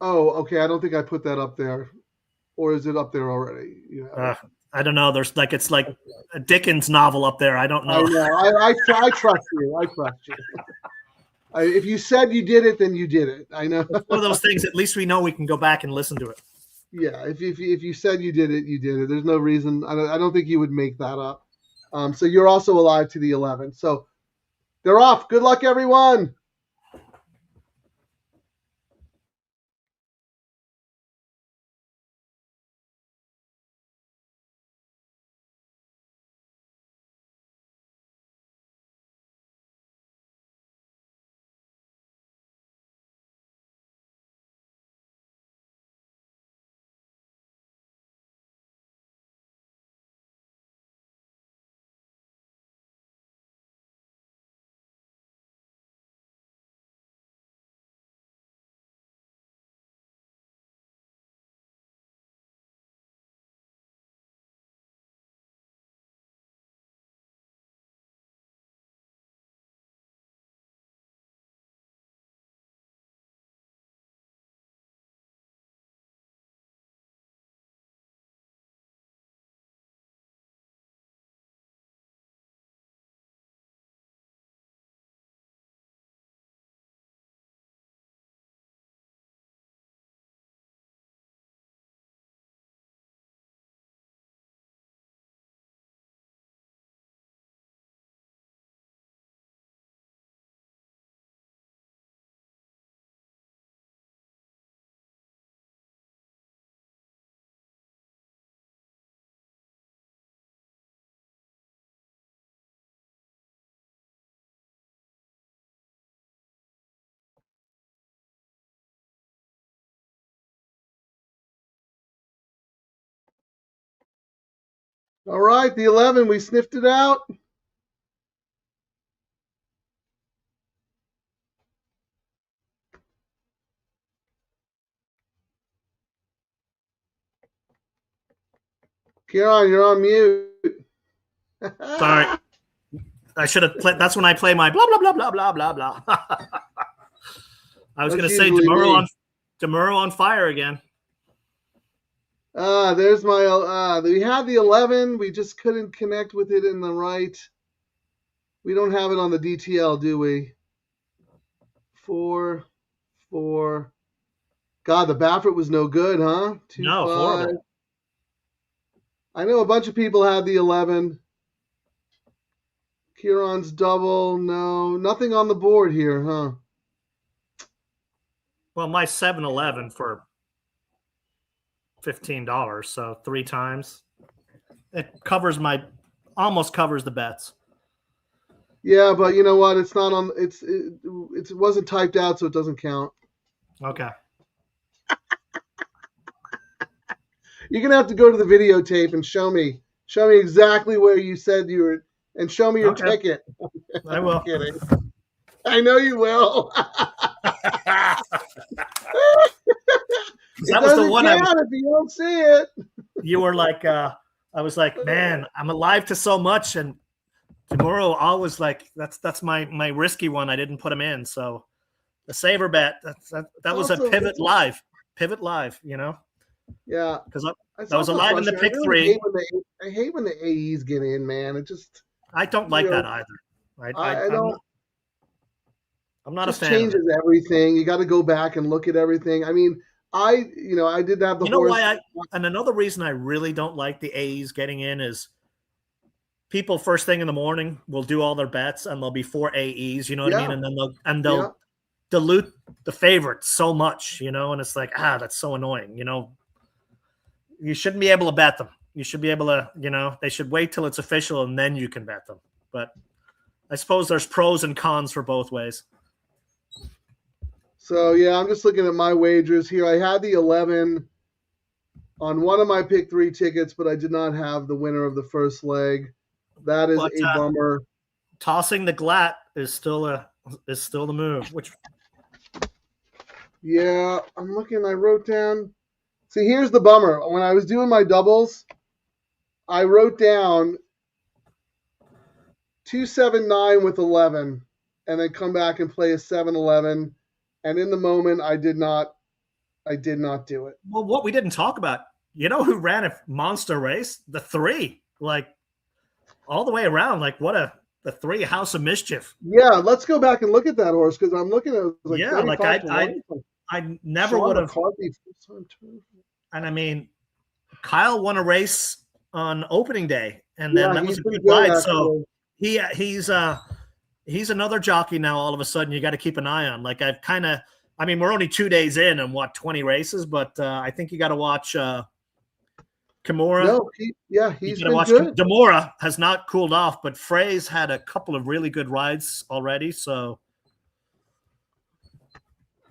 Oh, okay. I don't think I put that up there, or is it up there already? I don't know. There's it's like a Dickens novel up there. I don't know. I know. I trust you. I trust you. If you said you did it, then you did it. I know. It's one of those things. At least we know we can go back and listen to it. Yeah. If you said you did it, you did it. There's no reason. I don't think you would make that up. So you're also alive to the 11. So they're off. Good luck, everyone. All right, the 11. We sniffed it out. Kieran, you're on mute. Sorry. I should have played. That's when I play my blah, blah, blah, blah, blah, blah, blah. I was going to say Demuro on fire again. There's my, we had the 11. We just couldn't connect with it in the right. We don't have it on the DTL, do we? 4. God, the Baffert was no good, huh? 2, no, 5. horrible. I know a bunch of people had the 11. Huron's double. No, nothing on the board here, huh? Well, my 7-Eleven for $15, so 3 times. It covers almost covers the bets. Yeah, but you know what? It's not on. It wasn't typed out, so it doesn't count. Okay. You're gonna have to go to the videotape and show me exactly where you said you were, and show me your ticket. I will. I'm kidding. I know you will. That It was the doesn't one count if you don't see it. You were like, I was like, man, I'm alive to so much, and tomorrow always like that's my risky one. I didn't put him in, so the saver bet that was Also, a pivot live, you know. Yeah, because I was alive in the pick really 3. I hate when the AEs get in, man. It just I don't like that either. I don't. I'm not just a fan. Changes of it. Everything. You got to go back and look at everything. I mean, I did have the. You know why and another reason I really don't like the AEs getting in is people first thing in the morning will do all their bets and there'll be 4 AEs. You know what I mean? And then they'll dilute the favorites so much, you know, and it's like, that's so annoying, you know. You shouldn't be able to bet them. You should be able to, you know, they should wait till it's official and then you can bet them. But I suppose there's pros and cons for both ways. So, yeah, I'm just looking at my wagers here. I had the 11 on one of my pick 3 tickets, but I did not have the winner of the first leg. That is a bummer. Tossing the glat is still the move. Yeah, I'm looking. I wrote down. See, here's the bummer. When I was doing my doubles, I wrote down 279 with 11, and then come back and play a 7-11. And in the moment, I did not do it. Well, what we didn't talk about, you know who ran a monster race? The 3, like all the way around. Like the 3 House of Mischief. Yeah, let's go back and look at that horse because I'm looking at it. Like I never would have. And I mean, Kyle won a race on opening day, and then that was a good ride. So he's another jockey now. All of a sudden, you got to keep an eye on. Like we're only 2 days in and 20 races, but I think you got to watch Kimura. No, he's been good. Demora has not cooled off, but Frey's had a couple of really good rides already. So,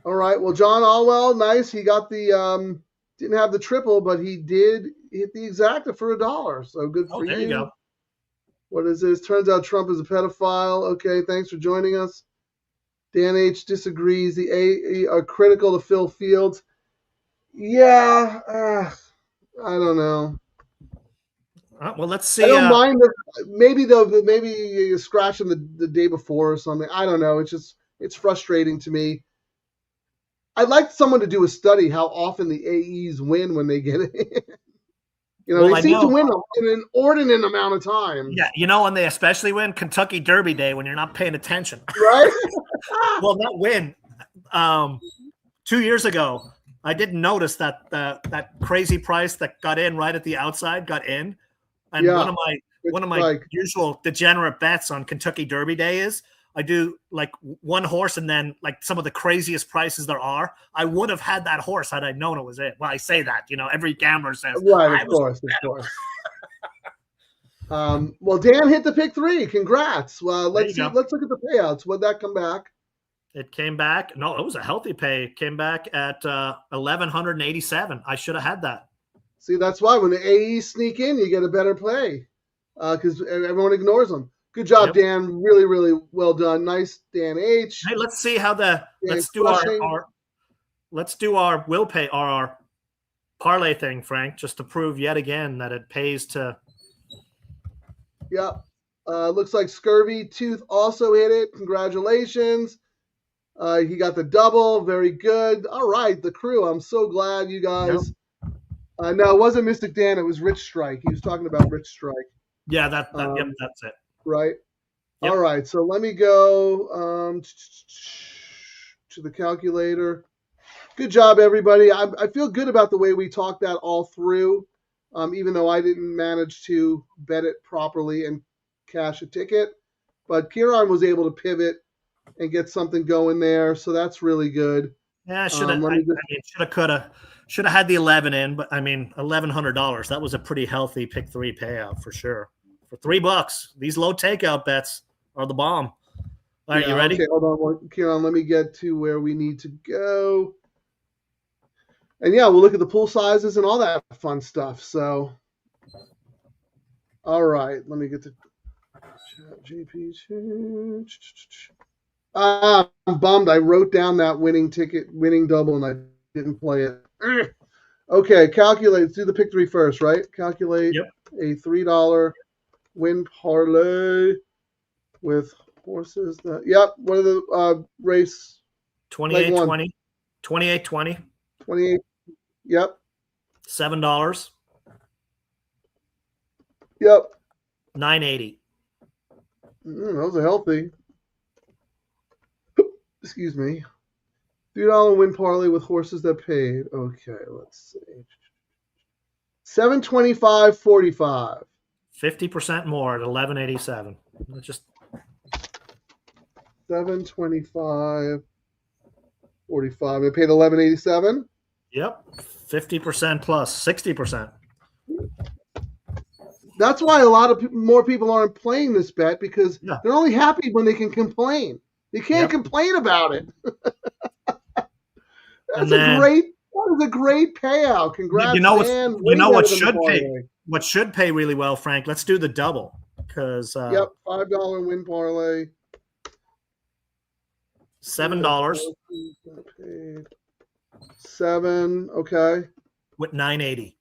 all right. Well, John Allwell, nice. He got the didn't have the triple, but he did hit the exacta for $1. So good for you. There you go. What is this? Turns out Trump is a pedophile. Okay, thanks for joining us. Dan H disagrees. The AE are critical to Phil Fields. Yeah, I don't know. Well, let's see. I don't mind. Maybe you scratch him the day before or something. I don't know. It's frustrating to me. I'd like someone to do a study how often the AEs win when they get it. They seem to win in an inordinate amount of time. Yeah, when they especially win Kentucky Derby Day when you're not paying attention. Right? Well, that win 2 years ago, I didn't notice that crazy price that got in right at the outside got in. And one of my usual degenerate bets on Kentucky Derby Day is I do like one horse and then like some of the craziest prices there are. I would have had that horse had I known it was it. Well, I say that, every gambler says. Right, of course. Well, Dan hit the pick 3. Congrats. Well, let's look at the payouts. Would that come back? It came back. No, it was a healthy pay. It came back at 1,187. I should have had that. See, that's why when the AEs sneak in, you get a better play because everyone ignores them. Good job, Dan. Really, really well done. Nice, Dan H. Hey, let's see how let's do our will pay our parlay thing, Frank, just to prove yet again that it pays to. Yep. Looks like Scurvy Tooth also hit it. Congratulations. He got the double. Very good. All right, the crew. I'm so glad you guys. Yep. No, it wasn't Mystic Dan. It was Rich Strike. He was talking about Rich Strike. Yeah, that's it. Right. Yep. All right. So let me go to the calculator. Good job, everybody. I feel good about the way we talked that all through, even though I didn't manage to bet it properly and cash a ticket. but Kieran was able to pivot and get something going there, so that's really good. Yeah, should have. I mean, should have had the 11 in, but I mean, $1,100. That was a pretty healthy pick 3 payout for sure. For $3, these low takeout bets are the bomb. All right, you ready? Okay, hold on, Kieran. Let me get to where we need to go. And yeah, we'll look at the pool sizes and all that fun stuff. So, all right, let me get to JP. I'm bummed. I wrote down that winning double, and I didn't play it. Okay, calculate. Let's do the pick 3 first, right? Calculate a $3 win parlay with horses. What are the race? 28-20. 28-20. 28. Yep. $7. Yep. $9.80. Those are healthy. Excuse me. $3 win parlay with horses that paid. Okay, let's see. 725.45. 50% more at 1187. Just 725.45. They paid 1187. Yep, 50% plus 60%. That's why a lot of more people aren't playing this bet, because they're only happy when they can complain. They can't complain about it. That is a great payout. Congrats, man. You know what should pay? What should pay really well, Frank? Let's do the double, because $5 win parlay. $7. $7, okay. With $9.80.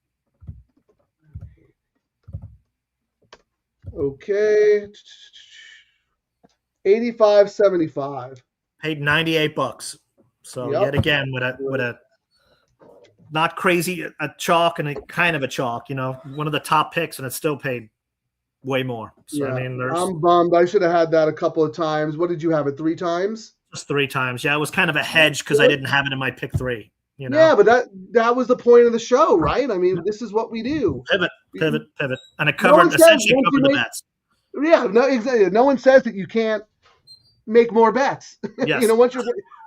Okay. 85.75. Paid $98. So yet again with a not crazy a chalk and a kind of a chalk, one of the top picks, and it still paid way more. So I mean, I'm bummed. I should have had that a couple of times. What did you have it 3 times? Just 3 times. Yeah, it was kind of a hedge because I didn't have it in my pick 3. Yeah, but that was the point of the show, right? I mean, this is what we do. Pivot, and it essentially covered the bets. Yeah, no, exactly. No one says that you can't make more bets. Yes.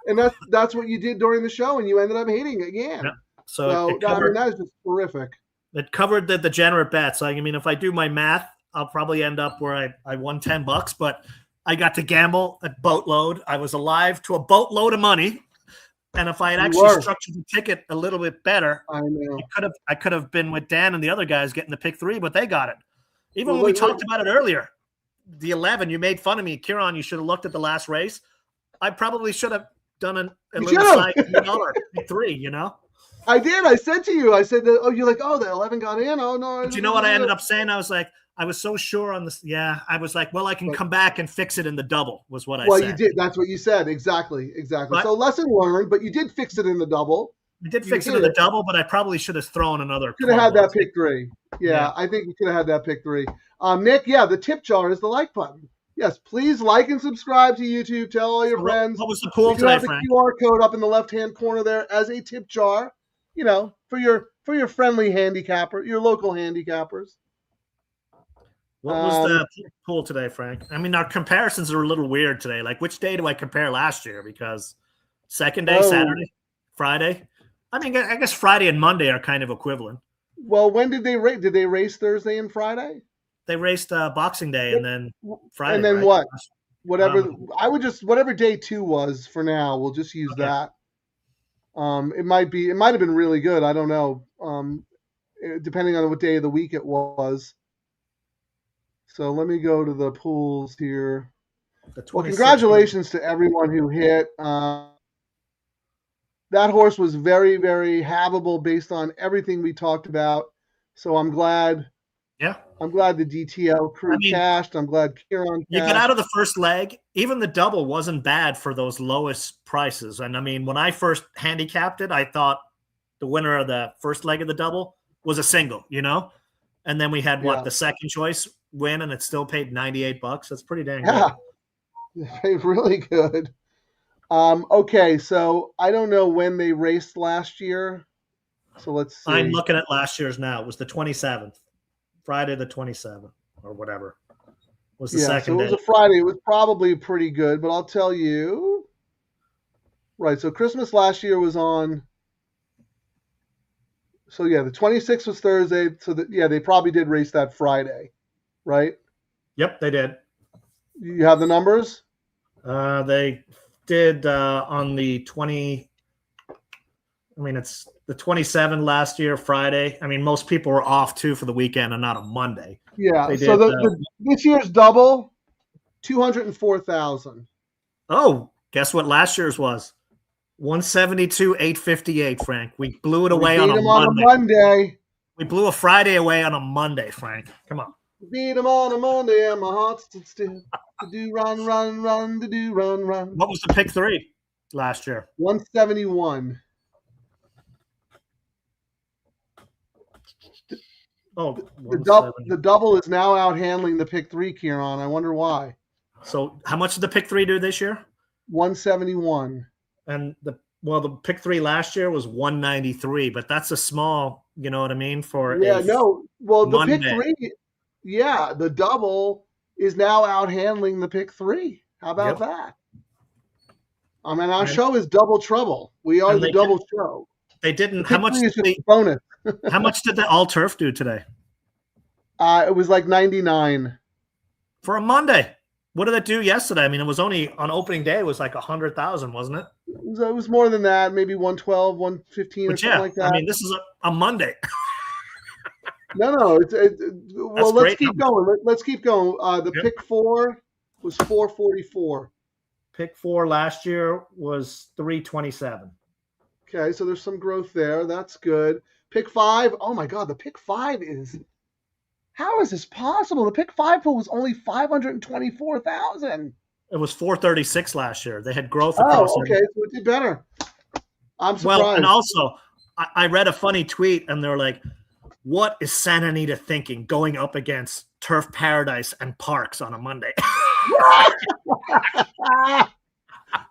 And that's what you did during the show, and you ended up hating it again. Yeah. So that is just terrific. It covered the degenerate bets. I mean, if I do my math, I'll probably end up where I won $10, but I got to gamble a boatload. I was alive to a boatload of money. And if I had actually structured the ticket a little bit better, I could have been with Dan and the other guys getting the pick 3, but they got it. Even when we talked about it earlier, the 11, you made fun of me. Kieran, you should have looked at the last race. I probably should have done a little side pick 3, I did. I said to you, you're like, the 11 got in. Oh, no. But you know what I ended up saying? I was like, I was so sure on this. Yeah, I was like, well, I can come back and fix it in the double was what I said. Well, you did. That's what you said. Exactly. But, so lesson learned, but you did fix it in the double. I did fix it in the double, but I probably should have thrown another. Could have had that pick 3. Yeah, I think you could have had that pick 3. Nick, the tip jar is the like button. Yes, please like and subscribe to YouTube. Tell all your friends. What was the pool today, Frank? You have the QR code up in the left-hand corner there as a tip jar, for your friendly handicapper, your local handicappers. What was the pool today, Frank? I mean, our comparisons are a little weird today. Like, which day do I compare last year? Because second day, Saturday, Friday. I mean, I guess Friday and Monday are kind of equivalent. Well, when did they race? Did they race Thursday and Friday? They raced Boxing Day and then Friday. And then what? Whatever day 2 was for now, we'll just use that. It might have been really good. I don't know. Depending on what day of the week it was. So let me go to the pools here. Well, congratulations to everyone who hit. That horse was very, very havable based on everything we talked about. So I'm glad. Yeah. I'm glad the DTL crew cashed. I'm glad Kieran cashed. You get out of the first leg. Even the double wasn't bad for those lowest prices. And I mean, when I first handicapped it, I thought the winner of the first leg of the double was a single, And then we had the second choice win, and it still paid $98. That's pretty dang good. Yeah, really good. Okay, so I don't know when they raced last year. So let's see. I'm looking at last year's now. It was the 27th. Friday the 27th or whatever. was the Yeah, second so it was day. a Friday. It was probably pretty good, but I'll tell you. Right, so Christmas last year was on. So yeah, the 26th was Thursday. So they probably did race that Friday, right? Yep, they did. You have the numbers? They did on the 20. I mean, it's the 27 last year, Friday. I mean, most people were off too for the weekend and not a Monday. Yeah. They So did. this year's double, 204,000. Oh, guess what last year's was? 172,858, Frank. We blew it We away beat on a them on a Monday. Monday. We blew a Friday away on a Monday, Frank. Come on. Beat them on a Monday, and my heart stood still. To do run, run, run, to do run, run. What was the pick 3 last year? 171. Oh, the double is now out handling the pick 3, Kieran. I wonder why. So how much did the pick 3 do this year? 171. And the pick 3 last year was 193, but that's a small, you know what I mean? For the pick Monday. 3, the double is now out handling the pick 3. How about that? I mean, our show is double trouble. We are the double show. They didn't. How much? Bonus. How much did the all turf do today? It was like 99 for a Monday. What did it do yesterday? I mean, it was only on opening day. It was like 100,000, wasn't it? It was more than that. Maybe 112, 115, or something like that. I mean, this is a Monday. No. Well, let's keep going. Let's keep going. The pick 4 was 444. Pick 4 last year was 327. Okay, so there's some growth there. That's good. Pick 5. Oh my God, the pick 5 is. How is this possible? The pick 5 pool was only 524,000. It was 436 last year. They had growth across. Oh, okay, so it did better. I'm surprised. Well, and also, I read a funny tweet, and they're like, "What is Santa Anita thinking going up against Turf Paradise and Parks on a Monday?"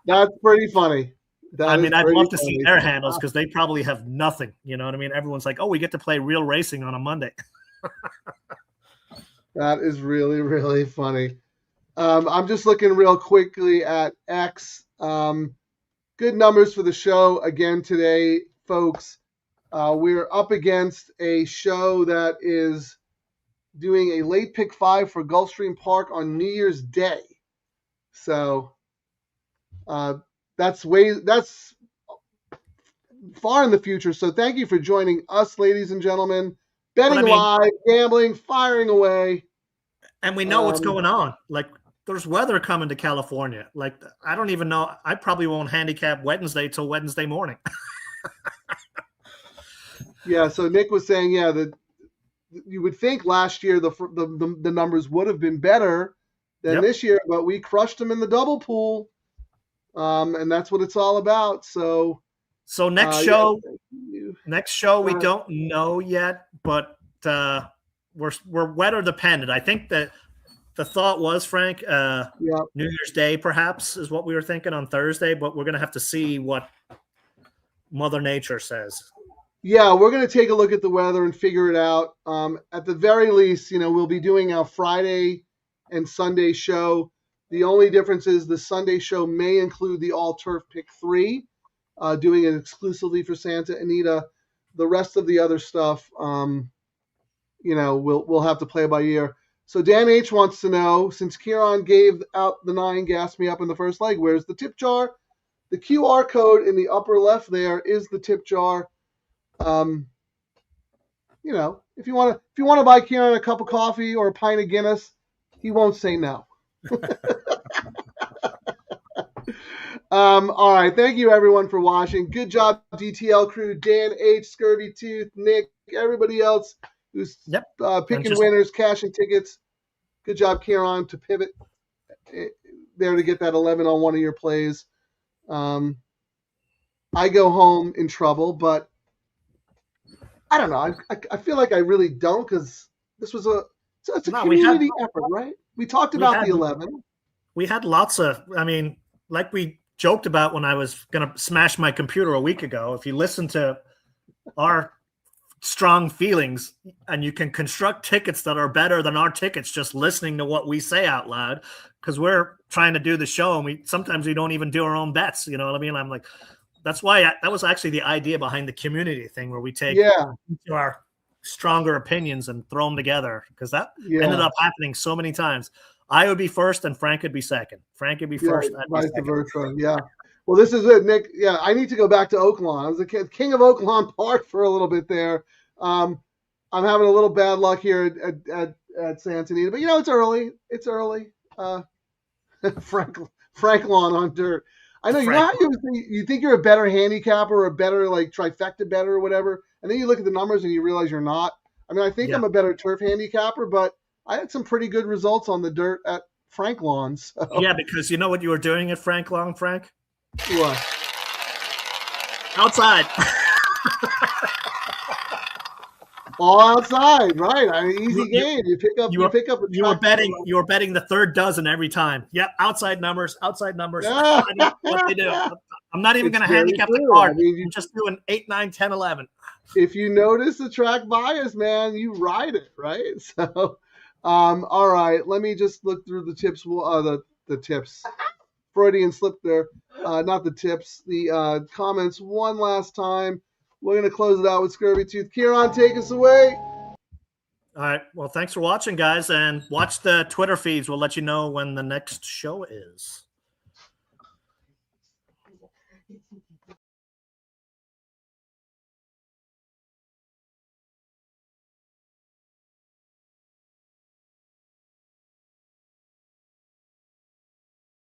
That's pretty funny. I'd love to see their handles because they probably have nothing. You know what I mean? Everyone's like, "Oh, we get to play real racing on a Monday." That is really, really funny. I'm just looking real quickly at X. Good numbers for the show again today, folks. We're up against a show that is doing a late pick 5 for Gulfstream Park on New Year's Day. So that's far in the future. So thank you for joining us, ladies and gentlemen. Betting live, gambling, firing away. And we know what's going on. Like, there's weather coming to California. Like, I don't even know. I probably won't handicap Wednesday till Wednesday morning. Yeah, so Nick was saying, that you would think last year the numbers would have been better than this year, but we crushed them in the double pool. And that's what it's all about. So next show we don't know yet, but we're weather dependent. I think that the thought was, Frank, New Year's Day perhaps is what we were thinking on Thursday, but we're going to have to see what Mother Nature says. Yeah, we're going to take a look at the weather and figure it out. At the very least, we'll be doing our Friday and Sunday show. The only difference is the Sunday show may include the all-turf pick 3, doing it exclusively for Santa Anita. The rest of the other stuff, we'll have to play by ear. So Dan H wants to know, since Kieran gave out the 9, gassed me up in the first leg, where's the tip jar? The QR code in the upper left there is the tip jar. If you want to buy Kieran a cup of coffee or a pint of Guinness, he won't say no. All right. Thank you, everyone, for watching. Good job, DTL Crew, Dan H, Scurvy Tooth, Nick, everybody else who's picking winners, cashing tickets. Good job, Kieran, to pivot there to get that 11 on one of your plays. I go home in trouble, but I don't know. I feel like I really don't, because this was a community effort, right? We talked about the 11. We had lots of, like we joked about when I was going to smash my computer a week ago. If you listen to our strong feelings, and you can construct tickets that are better than our tickets just listening to what we say out loud, because we're trying to do the show and sometimes we don't even do our own bets. You know what I mean? I'm like, that's why that was actually the idea behind the community thing, where we take our stronger opinions and throw them together, because that ended up happening so many times. I would be first and Frank would be second. Frank would be first. Vice versa. Yeah. Well, this is it, Nick. Yeah, I need to go back to Oaklawn. I was the king of Oaklawn Park for a little bit there. I'm having a little bad luck here at Santa Anita, but it's early. It's early. Frank Lawn on dirt. I know you think you're a better handicapper or a better like trifecta better or whatever, and then you look at the numbers and you realize you're not. I mean, I think I'm a better turf handicapper, but I had some pretty good results on the dirt at Frank Lawn. So. Yeah, because you know what you were doing at Frank Lawn, Frank? What? Outside. All outside, right? I mean, easy game. You pick up. You were betting the third dozen every time. Yep, outside numbers. Yeah. What they do. I'm not even going to handicap the card. I mean, I'm just doing 8, 9, 10, 11. If you notice the track bias, man, you ride it, right? So, all right. Let me just look through the tips. The tips. Freudian slip there. Not the tips. The comments one last time. We're going to close it out with Scurvy Tooth. Kieran, take us away. All right. Well, thanks for watching, guys, and watch the Twitter feeds. We'll let you know when the next show is.